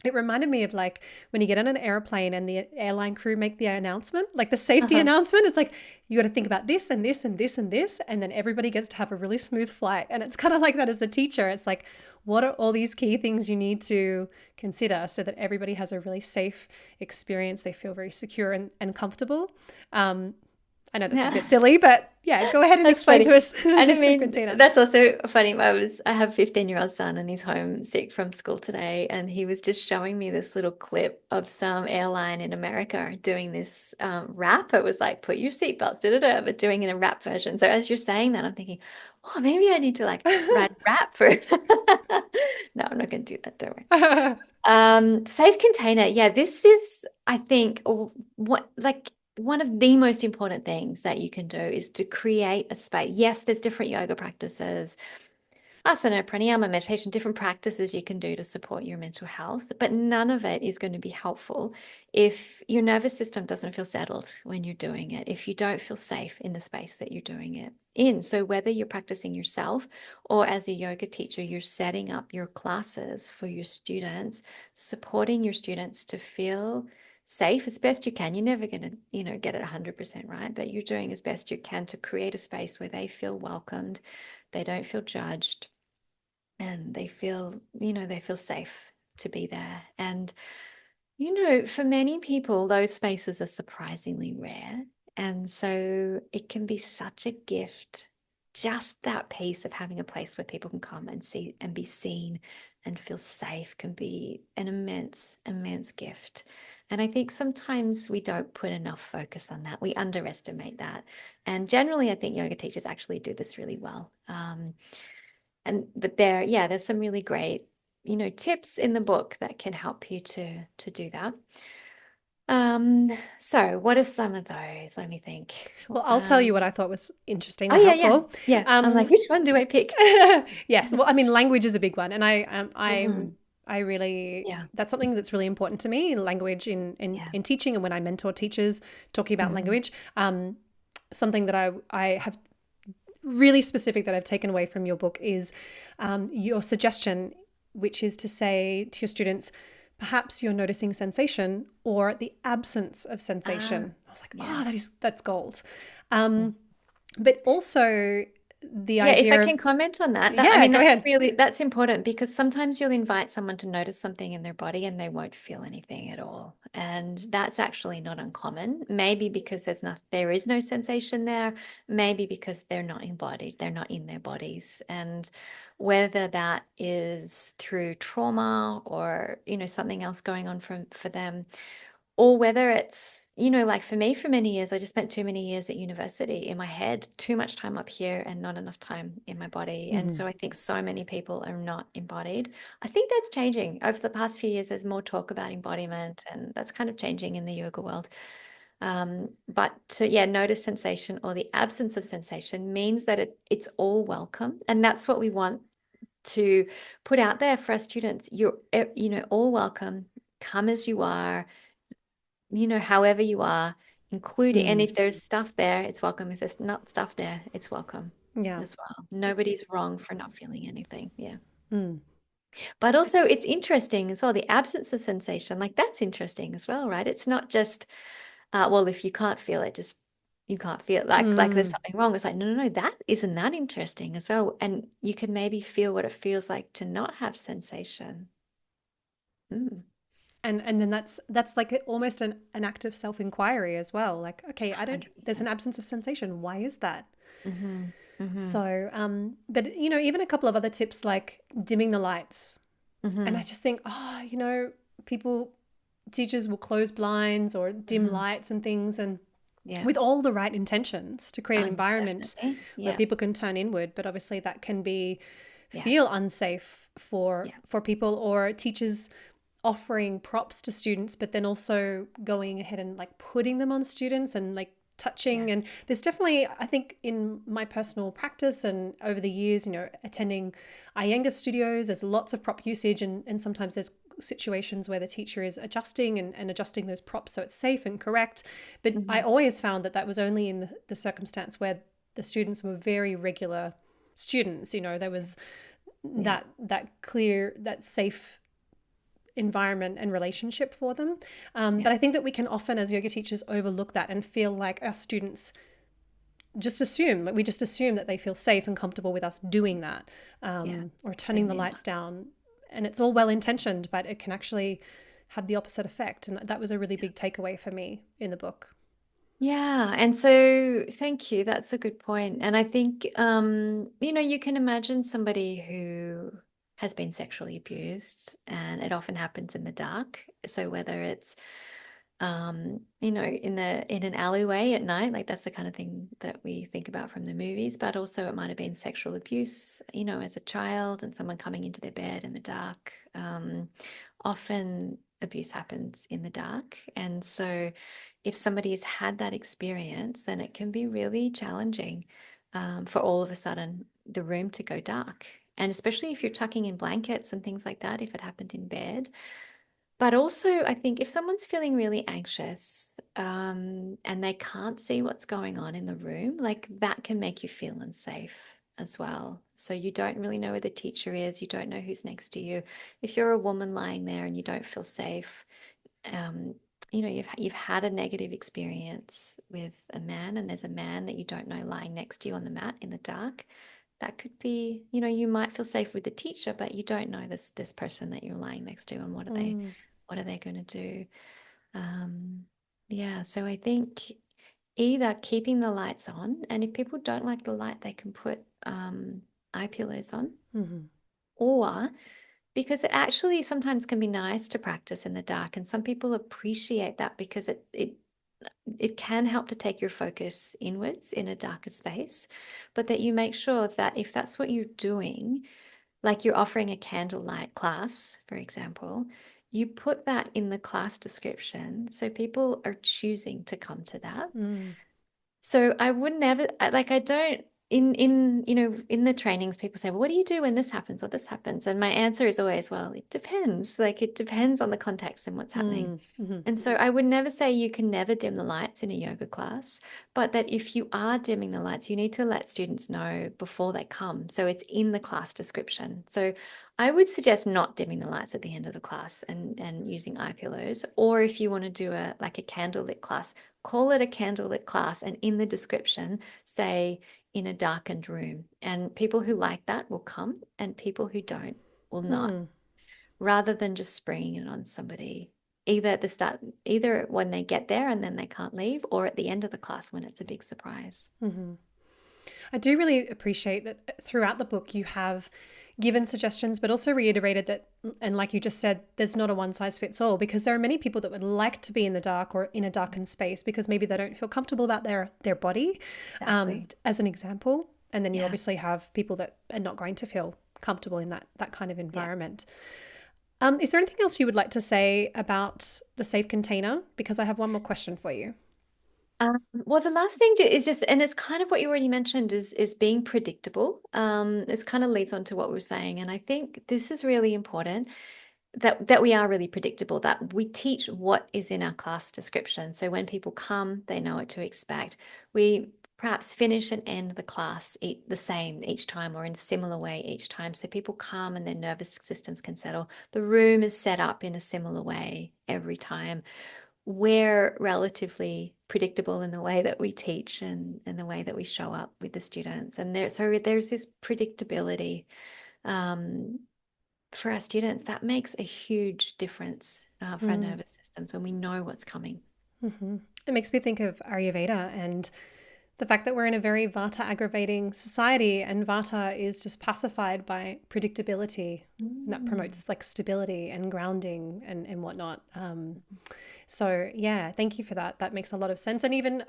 Speaker 1: it reminded me of like when you get on an airplane and the airline crew make the announcement, like the safety
Speaker 2: Uh-huh.
Speaker 1: announcement. It's like, you got to think about this and this and this and this, and then everybody gets to have a really smooth flight. And it's kind of like that as a teacher. It's like, what are all these key things you need to consider so that everybody has a really safe experience? They feel very secure and comfortable. I know that's a
Speaker 2: Yeah.
Speaker 1: bit silly, but yeah, go ahead and
Speaker 2: That's
Speaker 1: explain
Speaker 2: funny.
Speaker 1: to us
Speaker 2: And I
Speaker 1: the safe
Speaker 2: mean,
Speaker 1: container.
Speaker 2: that's also funny. I have a 15-year-old son and he's homesick from school today. And he was just showing me this little clip of some airline in America doing this rap. It was like, put your seatbelts, da da da, but doing it in a rap version. So as you're saying that, I'm thinking, oh, maybe I need to like write a rap for it. No, I'm not going to do that. Don't worry. Safe container. Yeah, this is, I think, what like one of the most important things that you can do is to create a space. Yes, there's different yoga practices, asana, pranayama, meditation, different practices you can do to support your mental health, but none of it is going to be helpful if your nervous system doesn't feel settled when you're doing it, if you don't feel safe in the space that you're doing it in. So whether you're practicing yourself or as a yoga teacher, you're setting up your classes for your students, supporting your students to feel safe as best you can. You're never going to, get it 100% right, but you're doing as best you can to create a space where they feel welcomed, they don't feel judged, and they feel safe to be there. And for many people those spaces are surprisingly rare, and so it can be such a gift, just that piece of having a place where people can come and see and be seen and feel safe can be an immense gift. And I think sometimes we don't put enough focus on that. We underestimate that. And generally I think yoga teachers actually do this really well. But there's some really great, tips in the book that can help you to do that. So what are some of those? Let me think.
Speaker 1: Well, I'll tell you what I thought was interesting
Speaker 2: Oh
Speaker 1: and
Speaker 2: yeah, yeah,
Speaker 1: helpful.
Speaker 2: yeah. I'm like,
Speaker 1: Um,
Speaker 2: which one do I pick?
Speaker 1: yes, well, I mean, language is a big one, and
Speaker 2: Mhm.
Speaker 1: I really,
Speaker 2: Yeah,
Speaker 1: that's something that's really important to me. Language
Speaker 2: yeah.
Speaker 1: in teaching, and when I mentor teachers, talking about
Speaker 2: Mhm.
Speaker 1: language, something that I have really specific that I've taken away from your book is your suggestion, which is to say to your students, perhaps you're noticing sensation or the absence of
Speaker 2: Ah,
Speaker 1: sensation. I was like,
Speaker 2: yeah.
Speaker 1: oh, that's gold.
Speaker 2: Mm.
Speaker 1: But also the
Speaker 2: Yeah, if I
Speaker 1: idea of,
Speaker 2: can comment on that, I
Speaker 1: yeah,
Speaker 2: mean,
Speaker 1: go ahead.
Speaker 2: that's important because sometimes you'll invite someone to notice something in their body and they won't feel anything at all. And that's actually not uncommon. Maybe because there is no sensation there, maybe because they're not embodied, they're not in their bodies. And whether that is through trauma or, something else going on for them, or whether it's, like for me, for many years, I just spent too many years at university in my head, too much time up here and not enough time in my body. And
Speaker 1: Mm-hmm.
Speaker 2: so I think so many people are not embodied. I think that's changing over the past few years. There's more talk about embodiment, and that's kind of changing in the yoga world. But to notice sensation or the absence of sensation means that it's all welcome. And that's what we want to put out there for our students. You're, all welcome. Come as you are, however you are, including, and
Speaker 1: Mm.
Speaker 2: if there's stuff there, it's welcome. If there's not stuff there, it's welcome
Speaker 1: Yeah.
Speaker 2: as well. Nobody's wrong for not feeling anything. Yeah.
Speaker 1: Mm.
Speaker 2: But also it's interesting as well, the absence of sensation, like that's interesting as well, right? It's not just, well, if you can't feel it, just you can't feel it. Like there's
Speaker 1: Mm.
Speaker 2: something wrong. It's like, no, no, no, that isn't that interesting as well. And you can maybe feel what it feels like to not have sensation. Mm,
Speaker 1: And then that's like almost an act of self-inquiry as well. Like, okay, I don't, there's an
Speaker 2: 100%.
Speaker 1: absence of sensation. Why is that?
Speaker 2: Mm-hmm. Mm-hmm.
Speaker 1: So, but even a couple of other tips like dimming the lights. And I
Speaker 2: Mm-hmm.
Speaker 1: just think, oh, people, teachers will close blinds or dim
Speaker 2: Mm-hmm.
Speaker 1: lights and things, and
Speaker 2: Yeah.
Speaker 1: with all the right intentions to create an environment
Speaker 2: Definitely.
Speaker 1: where
Speaker 2: Yeah.
Speaker 1: people can turn inward. But obviously, that can be
Speaker 2: Yeah.
Speaker 1: feel unsafe
Speaker 2: Yeah.
Speaker 1: for people, or teachers offering props to students, but then also going ahead and like putting them on students and like
Speaker 2: Yeah.
Speaker 1: touching. And there's definitely, I think, in my personal practice and over the years, attending Iyengar studios, there's lots of prop usage, and sometimes there's situations where the teacher is adjusting and adjusting those props so it's safe and correct. But I
Speaker 2: Mm-hmm.
Speaker 1: always found that that was only in the circumstance where the students were very regular students. There was
Speaker 2: Yeah.
Speaker 1: that clear, that safe environment and relationship for them.
Speaker 2: Yeah.
Speaker 1: But I think that we can often, as yoga teachers, overlook that and feel like our students just assume, like we just assume that they feel safe and comfortable with us doing that,
Speaker 2: Yeah.
Speaker 1: or
Speaker 2: They
Speaker 1: turning the
Speaker 2: may not.
Speaker 1: lights down. And it's all well intentioned, but it can actually have the opposite effect. And that was a really big takeaway for me in the book.
Speaker 2: Yeah, and so thank you. That's a good point. And I think you can imagine somebody who has been sexually abused, and it often happens in the dark. So whether it's in an alleyway at night, like that's the kind of thing that we think about from the movies, but also it might have been sexual abuse, as a child and someone coming into their bed in the dark. Often abuse happens in the dark. And so if somebody has had that experience, then it can be really challenging for all of a sudden the room to go dark. And especially if you're tucking in blankets and things like that, if it happened in bed. But also, I think if someone's feeling really anxious, and they can't see what's going on in the room, like that can make you feel unsafe as well. So you don't really know where the teacher is, you don't know who's next to you. If you're a woman lying there and you don't feel safe, um, you've had a negative experience with a man, and there's a man that you don't know lying next to you on the mat in the dark. That could be, you might feel safe with the teacher, but you don't know this person that you're lying next to, and
Speaker 1: Mm.
Speaker 2: what are they going to do? Um, yeah, so I think either keeping the lights on, and if people don't like the light, they can put eye pillows on,
Speaker 1: Mm-hmm.
Speaker 2: or because it actually sometimes can be nice to practice in the dark, and some people appreciate that because it can help to take your focus inwards in a darker space, but that you make sure that if that's what you're doing, like you're offering a candlelight class, for example, you put that in the class description so people are choosing to come to that.
Speaker 1: Mm.
Speaker 2: So I would never like I don't in the trainings people say, well, what do you do when this happens or this happens? And my answer is always, well, it depends. Like it depends on the context and what's happening.
Speaker 1: Mm-hmm.
Speaker 2: And so I would never say you can never dim the lights in a yoga class, but that if you are dimming the lights, you need to let students know before they come. So it's in the class description. So I would suggest not dimming the lights at the end of the class and using eye pillows. Or if you want to do a like a candlelit class, call it a candlelit class and in the description say in a darkened room. And people who like that will come and people who don't will not,
Speaker 1: Mm.
Speaker 2: rather than just springing it on somebody either at the start, either when they get there and then they can't leave, or at the end of the class when it's a big surprise.
Speaker 1: Mm-hmm. I do really appreciate that throughout the book you have given suggestions, but also reiterated that, and like you just said, there's not a one size fits all, because there are many people that would like to be in the dark or in a darkened space because maybe they don't feel comfortable about their body,
Speaker 2: Exactly.
Speaker 1: as an example. And then you
Speaker 2: Yeah.
Speaker 1: obviously have people that are not going to feel comfortable in that kind of
Speaker 2: Yeah.
Speaker 1: environment. Is there anything else you would like to say about the safe container? Because I have one more question for you.
Speaker 2: Well, the last thing is just, and it's kind of what you already mentioned, is being predictable. This kind of leads on to what we we're saying, and I think this is really important that we are really predictable, that we teach what is in our class description. So when people come, they know what to expect. We perhaps finish and end the class the same each time or in a similar way each time. So people come and their nervous systems can settle. The room is set up in a similar way every time. We're relatively predictable in the way that we teach and the way that we show up with the students. And so there's this predictability for our students that makes a huge difference for our nervous systems when we know what's coming.
Speaker 1: Mm-hmm. It makes me think of Ayurveda and the fact that we're in a very Vata aggravating society, and Vata is just pacified by predictability. And that promotes like stability and grounding and whatnot. So yeah, thank you for that. That makes a lot of sense. And even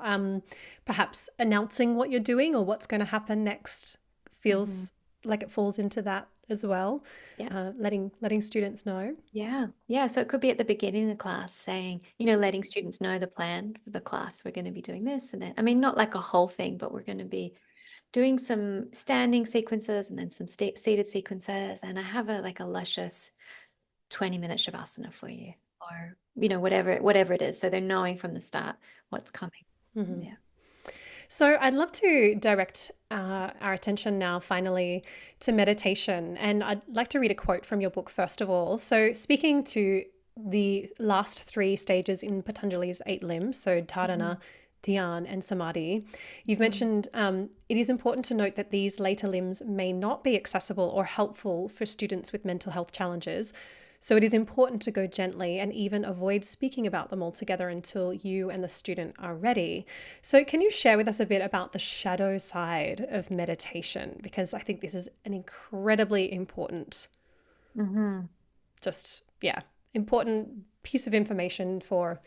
Speaker 1: perhaps announcing what you're doing or what's going to happen next feels like it falls into that as well.
Speaker 2: Yeah.
Speaker 1: Letting students know.
Speaker 2: Yeah. Yeah. So it could be at the beginning of the class saying, letting students know the plan for the class. We're going to be doing this and then, I mean, not like a whole thing, but we're going to be doing some standing sequences and then some seated sequences. And I have a luscious 20-minute shavasana for you, or, whatever it is. So they're knowing from the start what's coming. Yeah.
Speaker 1: So I'd love to direct our attention now finally to meditation. And I'd like to read a quote from your book, first of all. So speaking to the last three stages in Patanjali's 8 limbs, so dharana, dhyan, and samadhi, you've mentioned it is important to note that these later limbs may not be accessible or helpful for students with mental health challenges. So it is important to go gently and even avoid speaking about them altogether until you and the student are ready. So can you share with us a bit about the shadow side of meditation? Because I think this is an incredibly important, important piece of information for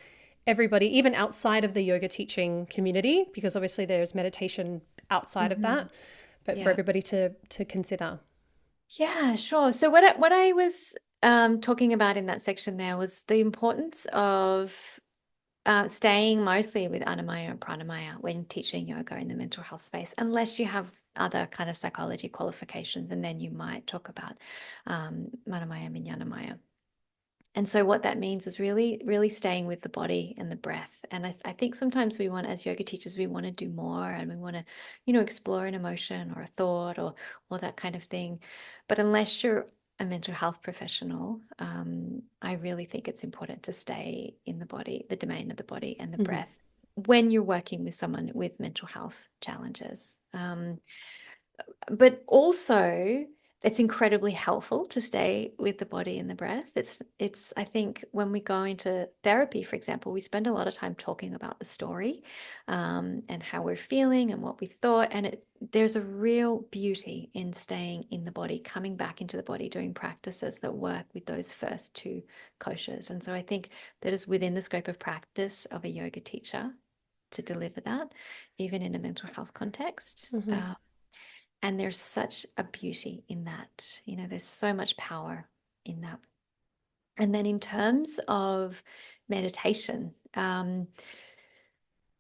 Speaker 1: everybody, even outside of the yoga teaching community, because obviously there's meditation outside of that, but for
Speaker 2: Yeah.
Speaker 1: everybody to consider.
Speaker 2: Yeah, sure. So what I was talking about in that section there was the importance of staying mostly with Annamaya and Pranamaya when teaching yoga in the mental health space, unless you have other kind of psychology qualifications, and then you might talk about Manamaya and Jnanamaya. And so what that means is really, really staying with the body and the breath. And I think sometimes we want, as yoga teachers, we want to do more and we want to, explore an emotion or a thought or that kind of thing. But unless you're a mental health professional, I really think it's important to stay in the body, the domain of the body and the breath when you're working with someone with mental health challenges. But also it's incredibly helpful to stay with the body and the breath. It's I think when we go into therapy, for example, we spend a lot of time talking about the story and how we're feeling and what we thought. And there's a real beauty in staying in the body, coming back into the body, doing practices that work with those first two koshas. And so I think that is within the scope of practice of a yoga teacher to deliver that, even in a mental health context. And there's such a beauty in that. There's so much power in that. And then in terms of meditation,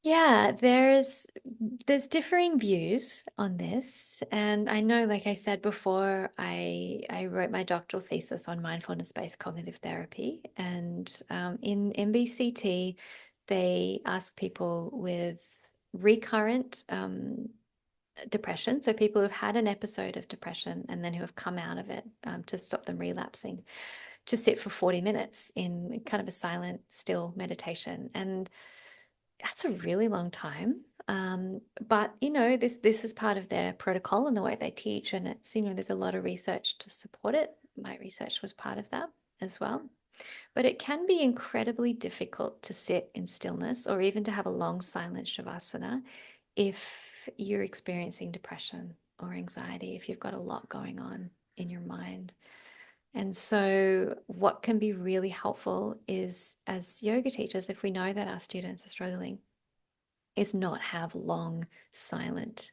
Speaker 2: yeah, there's differing views on this. And I know, like I said before, I wrote my doctoral thesis on mindfulness-based cognitive therapy. And in MBCT, they ask people with recurrent depression, so people who've had an episode of depression and then who have come out of it to stop them relapsing, to sit for 40 minutes in kind of a silent, still meditation. And that's a really long time. But this is part of their protocol and the way they teach, and it's there's a lot of research to support it. My research was part of that as well. But it can be incredibly difficult to sit in stillness or even to have a long silent shavasana if you're experiencing depression or anxiety, if you've got a lot going on in your mind. And so, what can be really helpful is, as yoga teachers, if we know that our students are struggling, is not have long, silent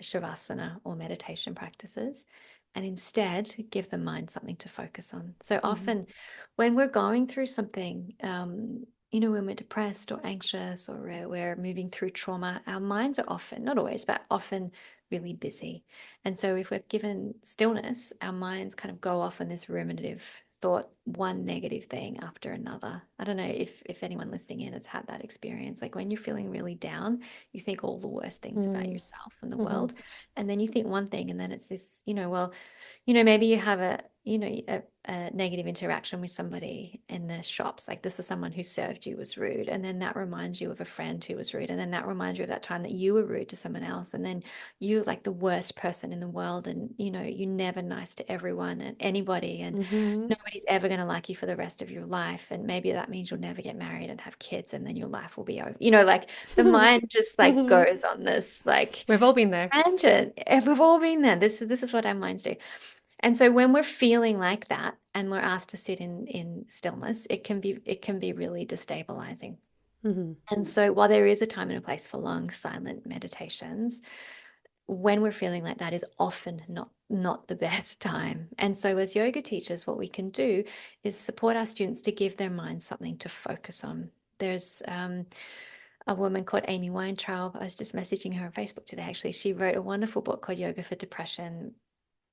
Speaker 2: shavasana or meditation practices, and instead give the mind something to focus on. So often when we're going through something, when we're depressed or anxious or we're moving through trauma, our minds are often, not always, but often really busy. And so if we're given stillness, our minds kind of go off on this ruminative thought one negative thing after another. I don't know if anyone listening in has had that experience. Like when you're feeling really down, you think all the worst things about
Speaker 1: Mm.
Speaker 2: yourself and the
Speaker 1: Mhm.
Speaker 2: world. And then you think one thing, and then it's this, well, maybe you have a negative interaction with somebody in the shops. Like this is someone who served you was rude. And then that reminds you of a friend who was rude. And then that reminds you of that time that you were rude to someone else. And then you like the worst person in the world. And, you're never nice to everyone and anybody. And
Speaker 1: Mhm.
Speaker 2: nobody's ever going to like you for the rest of your life. And maybe that means you'll never get married and have kids. And then your life will be over. Like the mind just like
Speaker 1: Mhm.
Speaker 2: goes on this like
Speaker 1: We've all been there.
Speaker 2: tangent. We've all been there. This is what our minds do. And so when we're feeling like that and we're asked to sit in stillness, it can be really destabilizing.
Speaker 1: Mhm.
Speaker 2: And so while there is a time and a place for long silent meditations, when we're feeling like that is often not the best time. And so as yoga teachers, what we can do is support our students to give their minds something to focus on. There's a woman called Amy Weintraub. I was just messaging her on Facebook today, actually. She wrote a wonderful book called Yoga for Depression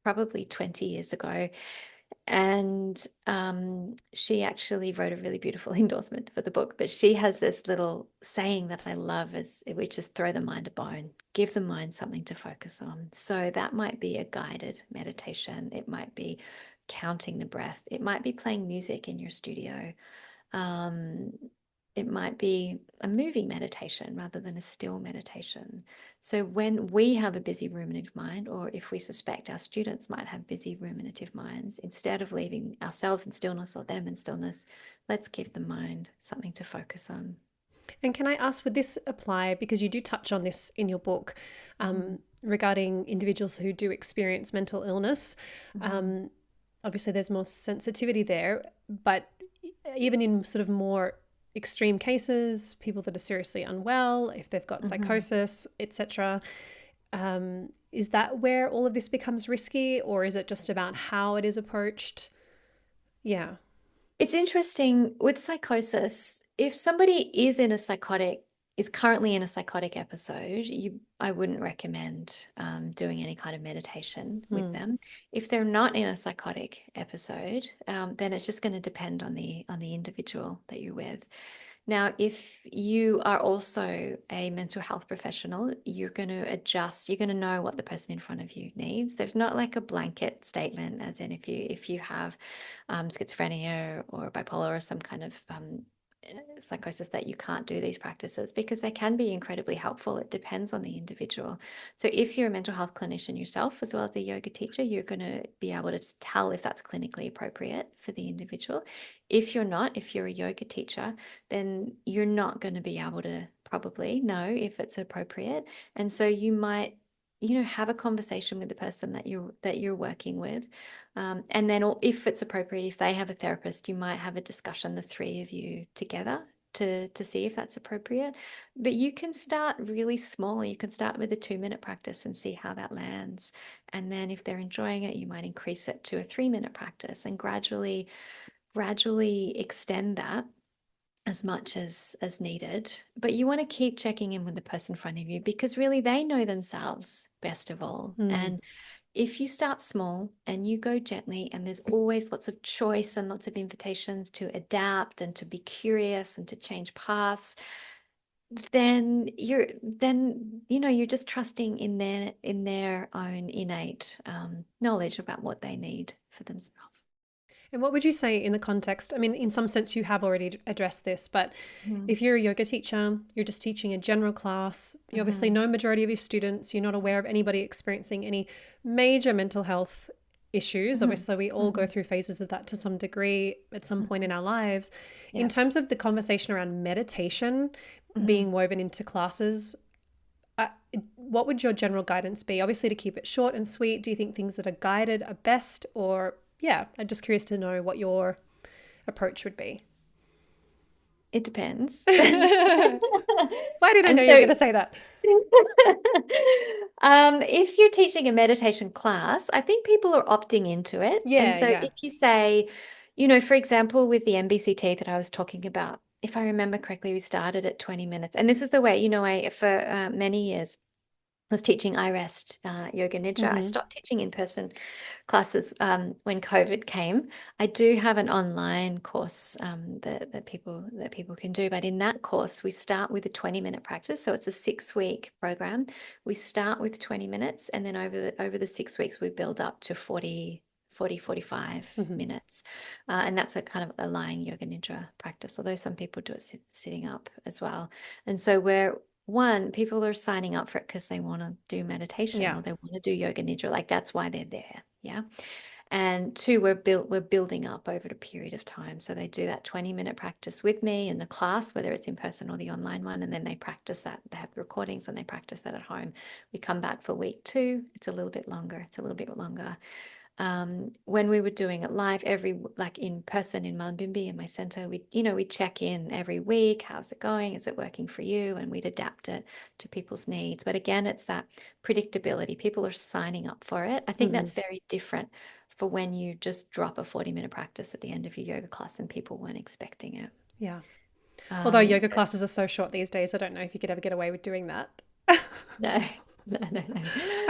Speaker 2: probably 20 years ago. And she actually wrote a really beautiful endorsement for the book. But she has this little saying that I love, which is throw the mind a bone, give the mind something to focus on. So that might be a guided meditation. It might be counting the breath. It might be playing music in your studio. Um, it might be a moving meditation rather than a still meditation. So when we have a busy ruminative mind, or if we suspect our students might have busy ruminative minds, instead of leaving ourselves in stillness or them in stillness, let's give the mind something to focus on.
Speaker 1: And can I ask, would this apply, because you do touch on this in your book,
Speaker 2: Mhm,
Speaker 1: regarding individuals who do experience mental illness?
Speaker 2: mhm,
Speaker 1: Um, Obviously, there's more sensitivity there, but even in sort of more extreme cases, people that are seriously unwell, if they've got
Speaker 2: mhm.
Speaker 1: psychosis, etc., is that where all of this becomes risky, or is it just about how it is approached? Yeah.
Speaker 2: It's interesting with psychosis, if somebody is currently in a psychotic episode, I wouldn't recommend doing any kind of meditation with
Speaker 1: Hmm.
Speaker 2: them. If they're not in a psychotic episode, then it's just going to depend on the individual that you're with. Now, if you are also a mental health professional, you're going to adjust, you're going to know what the person in front of you needs. There's not like a blanket statement, as in if you have schizophrenia or bipolar or some kind of psychosis that you can't do these practices, because they can be incredibly helpful. It depends on the individual. So if you're a mental health clinician yourself, as well as a yoga teacher, you're going to be able to tell if that's clinically appropriate for the individual. If you're not, if you're a yoga teacher, then you're not going to be able to probably know if it's appropriate. And so you might, have a conversation with the person that you're working with. And then if it's appropriate, if they have a therapist, you might have a discussion, the three of you together, to see if that's appropriate. But you can start really small. You can start with a 2-minute practice and see how that lands. And then if they're enjoying it, you might increase it to a 3-minute practice and gradually extend that as much as needed. But you want to keep checking in with the person in front of you, because really they know themselves best of all.
Speaker 1: Hmm.
Speaker 2: And if you start small and you go gently, and there's always lots of choice and lots of invitations to adapt and to be curious and to change paths, then you're just trusting in their own innate knowledge about what they need for themselves.
Speaker 1: And what would you say in the context? I mean, in some sense, you have already addressed this, but
Speaker 2: Mhm,
Speaker 1: if you're a yoga teacher, you're just teaching a general class, you obviously
Speaker 2: mhm,
Speaker 1: know majority of your students, you're not aware of anybody experiencing any major mental health issues.
Speaker 2: mhm,
Speaker 1: Obviously, we all go
Speaker 2: mhm,
Speaker 1: through phases of that to some degree at some point in
Speaker 2: mhm.
Speaker 1: our lives. In
Speaker 2: Yeah.
Speaker 1: terms of the conversation around meditation
Speaker 2: Mhm.
Speaker 1: being woven into classes, uh, what would your general guidance be? Obviously, to keep it short and sweet, do you think things that are guided are best? Or, yeah, I'm just curious to know what your approach would be.
Speaker 2: It depends.
Speaker 1: Why did I
Speaker 2: And
Speaker 1: know you were going
Speaker 2: so,
Speaker 1: to say that?
Speaker 2: if you're teaching a meditation class, I think people are opting into it. And
Speaker 1: Yeah,
Speaker 2: so
Speaker 1: yeah.
Speaker 2: if you say, for example, with the MBCT that I was talking about, if I remember correctly, we started at 20 minutes. And this is the way, I for many years, was teaching iRest yoga nidra. I
Speaker 1: Mm-hmm.
Speaker 2: stopped teaching in-person classes when COVID came. I do have an online course that people can do, but in that course we start with a 20-minute practice. So it's a 6-week program. We start with 20 minutes, and then over the 6 weeks we build up to 45
Speaker 1: Mm-hmm.
Speaker 2: minutes. And that's a kind of a lying yoga nidra practice, although some people do it sitting up as well. And so people are signing up for it because they want to do meditation
Speaker 1: Yeah.
Speaker 2: or they want to do yoga nidra. Like that's why they're there. Yeah. And two, we're building up over a period of time. So they do that 20-minute practice with me in the class, whether it's in person or the online one, and then they practice that. They have the recordings and they practice that at home. We come back for week 2. It's a little bit longer. It's a little bit longer. When we were doing it live, like in person in Mullumbimby in my center, we'd check in every week. How's it going? Is it working for you? And we'd adapt it to people's needs. But again, it's that predictability. People are signing up for it. I think
Speaker 1: Mm-hmm.
Speaker 2: that's very different for when you just drop a 40-minute practice at the end of your yoga class and people weren't expecting it.
Speaker 1: Yeah. Although yoga
Speaker 2: So
Speaker 1: classes are so short these days, I don't know if you could ever get away with doing that.
Speaker 2: no, no, no,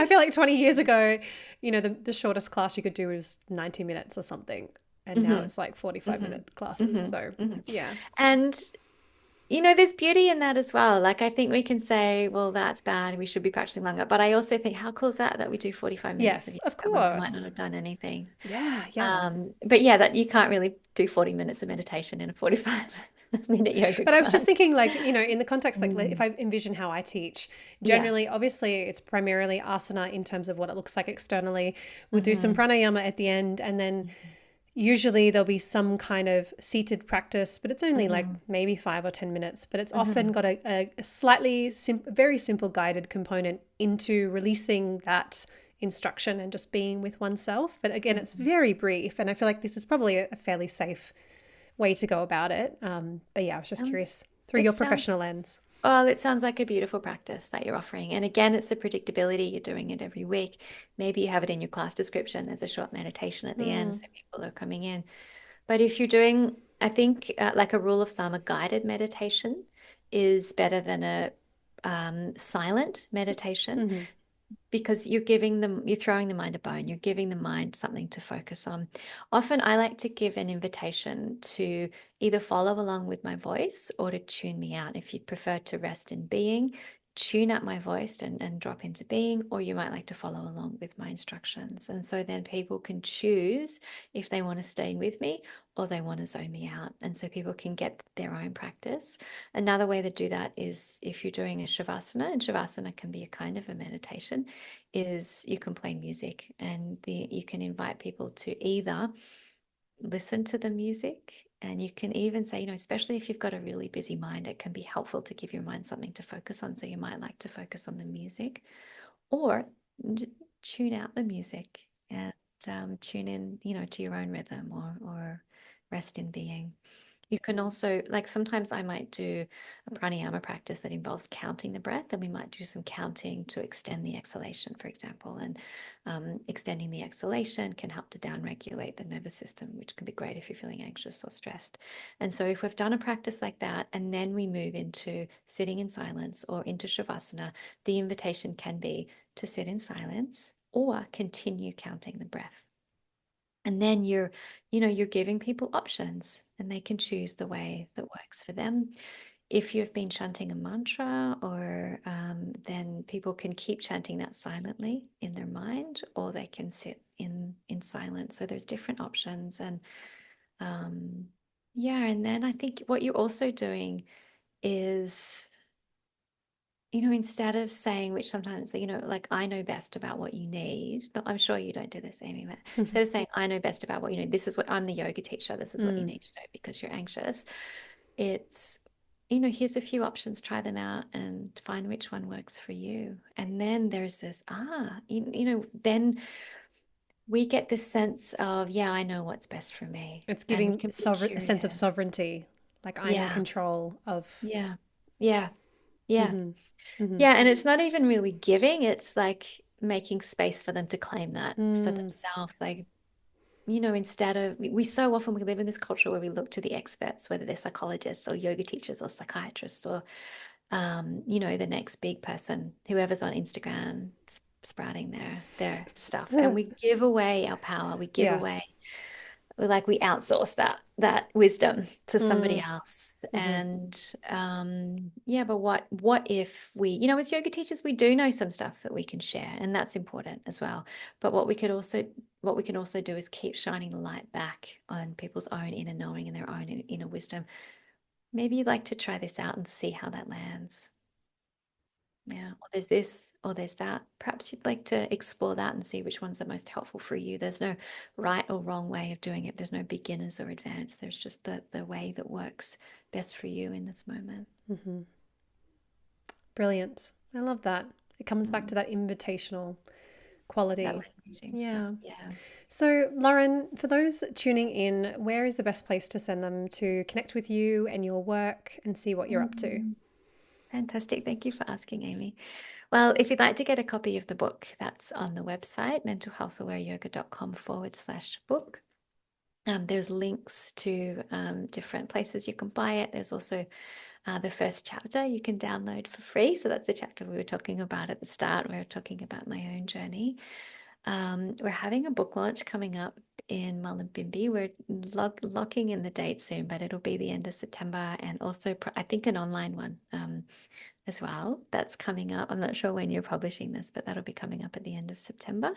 Speaker 1: I
Speaker 2: no.
Speaker 1: feel like 20 years ago, the shortest class you could do was 90 minutes or something. And now
Speaker 2: Hmm.
Speaker 1: it's like 45
Speaker 2: Hmm.
Speaker 1: minute classes.
Speaker 2: Hmm.
Speaker 1: So,
Speaker 2: Hmm.
Speaker 1: yeah.
Speaker 2: And there's beauty in that as well. Like, I think we can say, well, that's bad. We should be practicing longer. But I also think, how cool is that we do 45 minutes of
Speaker 1: Yes,
Speaker 2: yoga
Speaker 1: of
Speaker 2: when we might not
Speaker 1: course.
Speaker 2: have done anything.
Speaker 1: Yeah, yeah.
Speaker 2: But yeah, that you can't really do 40 minutes of meditation in a 45-minute yoga
Speaker 1: But I was just
Speaker 2: class.
Speaker 1: thinking, like, in the context, like, if
Speaker 2: Mm.
Speaker 1: I envision how I teach,
Speaker 2: Yeah.
Speaker 1: generally, obviously, it's primarily asana in terms of what it looks like externally. We'll do some
Speaker 2: Hmm.
Speaker 1: pranayama at the end, and then usually there'll be some kind of seated practice, but it's only like
Speaker 2: Hmm.
Speaker 1: maybe 5 or 10 minutes. But it's often
Speaker 2: Hmm.
Speaker 1: got a slightly very simple guided component into releasing that instruction and just being with oneself. But again, it's
Speaker 2: Hmm.
Speaker 1: very brief, and I feel like this is probably a fairly safe way to go about it. But yeah, I was just
Speaker 2: Sounds,
Speaker 1: curious through
Speaker 2: it
Speaker 1: your professional
Speaker 2: sounds
Speaker 1: lens.
Speaker 2: Oh, it sounds like a beautiful practice that you're offering. And again, it's the predictability. You're doing it every week. Maybe you have it in your class description. There's a short meditation at the end,
Speaker 1: Mm,
Speaker 2: so people are coming in. But if you're doing, I think, like a rule of thumb, a guided meditation is better than a silent meditation
Speaker 1: mm-hmm,
Speaker 2: because you're throwing the mind a bone, you're giving the mind something to focus on. Often I like to give an invitation to either follow along with my voice or to tune me out. If you prefer to rest in being, tune out my voice and drop into being, or you might like to follow along with my instructions. And so then people can choose if they want to stay with me or they want to zone me out. And so people can get their own practice. Another way to do that is if you're doing a shavasana, and shavasana can be a kind of a meditation, is you can play music and you can invite people to either listen to the music, and you can even say, especially if you've got a really busy mind, it can be helpful to give your mind something to focus on. So you might like to focus on the music or tune out the music and tune in, to your own rhythm or rest in being. You can also, like sometimes I might do a pranayama practice that involves counting the breath, and we might do some counting to extend the exhalation, for example. And extending the exhalation can help to downregulate the nervous system, which can be great if you're feeling anxious or stressed. And so, if we've done a practice like that, and then we move into sitting in silence or into shavasana, the invitation can be to sit in silence or continue counting the breath. And then you're giving people options and they can choose the way that works for them. If you've been chanting a mantra, or then people can keep chanting that silently in their mind, or they can sit in silence. So there's different options, and yeah. And then I think what you're also doing is, instead of saying, which sometimes, like, I know best about what you need. No, I'm sure you don't do this, Amy, but instead of saying, I know best about what you need, this is what I'm the yoga teacher, this is what you
Speaker 1: mm.
Speaker 2: need to do because you're anxious. It's, here's a few options, try them out and find which one works for you. And then there's this, then we get this sense of, yeah, I know what's best for me.
Speaker 1: It's
Speaker 2: And we
Speaker 1: giving
Speaker 2: can be
Speaker 1: a sense of
Speaker 2: curious.
Speaker 1: sovereignty, like I'm in
Speaker 2: Yeah,
Speaker 1: control of.
Speaker 2: yeah, yeah, yeah.
Speaker 1: Mm-hmm, mm-hmm,
Speaker 2: Yeah, and it's not even really giving, it's like making space for them to claim that for
Speaker 1: mm,
Speaker 2: themselves. Like, instead of, we so often we live in this culture where we look to the experts, whether they're psychologists or yoga teachers or psychiatrists or the next big person, whoever's on Instagram sprouting their stuff. And we give away our power. We give
Speaker 1: Yeah.
Speaker 2: away, we outsource that wisdom to somebody
Speaker 1: Mm.
Speaker 2: else.
Speaker 1: Mm-hmm.
Speaker 2: And but what if we, as yoga teachers, we do know some stuff that we can share, and that's important as well. But what we can also do is keep shining the light back on people's own inner knowing and their own inner wisdom. Maybe you'd like to try this out and see how that lands. Yeah, or there's this, or there's that. Perhaps you'd like to explore that and see which one's the most helpful for you. There's no right or wrong way of doing it. There's no beginners or advanced. There's just the way that works best for you in this moment.
Speaker 1: Mm-hmm. Brilliant. I love that. It comes back to that invitational quality.
Speaker 2: That languaging
Speaker 1: Yeah.
Speaker 2: stuff. Yeah.
Speaker 1: So, Lauren, for those tuning in, where is the best place to send them to connect with you and your work and see what you're up to?
Speaker 2: Fantastic. Thank you for asking, Amy. Well, if you'd like to get a copy of the book, that's on the website, mentalhealthawareyoga.com/book. There's links to different places you can buy it. There's also the first chapter you can download for free. So that's the chapter we were talking about at the start. We were talking about my own journey. We're having a book launch coming up in Mullumbimby. We're locking in the date soon, but it'll be the end of September, and also I think an online one as well. That's coming up. I'm not sure when you're publishing this, but that'll be coming up at the end of September.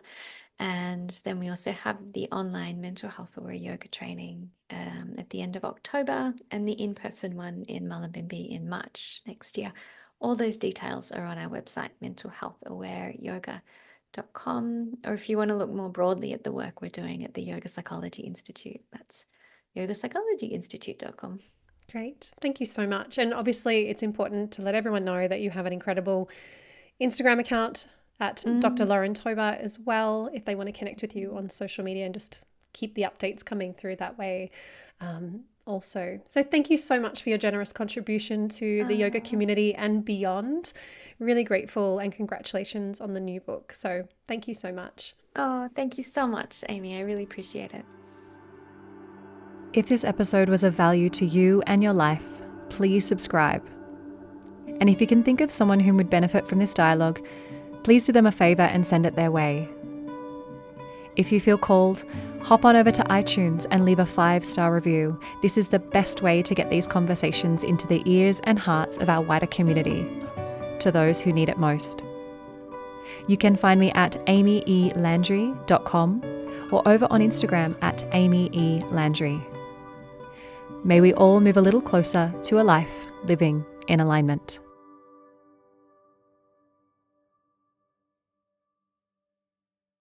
Speaker 2: And then we also have the online mental health aware yoga training at the end of October, and the in-person one in Mullumbimby in March next year. All those details are on our website, mentalhealthawareyoga.com. Or if you want to look more broadly at the work we're doing at the Yoga Psychology Institute, that's yogapsychologyinstitute.com.
Speaker 1: Great. Thank you so much. And obviously, it's important to let everyone know that you have an incredible Instagram account at Dr. Lauren Tober as well, if they want to connect with you on social media and just keep the updates coming through that way also. So thank you so much for your generous contribution to the yoga community and beyond. Really grateful, and congratulations on the new book. So thank you so much.
Speaker 2: Oh, thank you so much, Amy. I really appreciate it.
Speaker 1: If this episode was of value to you and your life, please subscribe. And if you can think of someone who would benefit from this dialogue, please do them a favor and send it their way. If you feel called, hop on over to iTunes and leave a 5-star review. This is the best way to get these conversations into the ears and hearts of our wider community, to those who need it most. You can find me at amyelandry.com or over on Instagram at amyelandry. May we all move a little closer to a life living in alignment.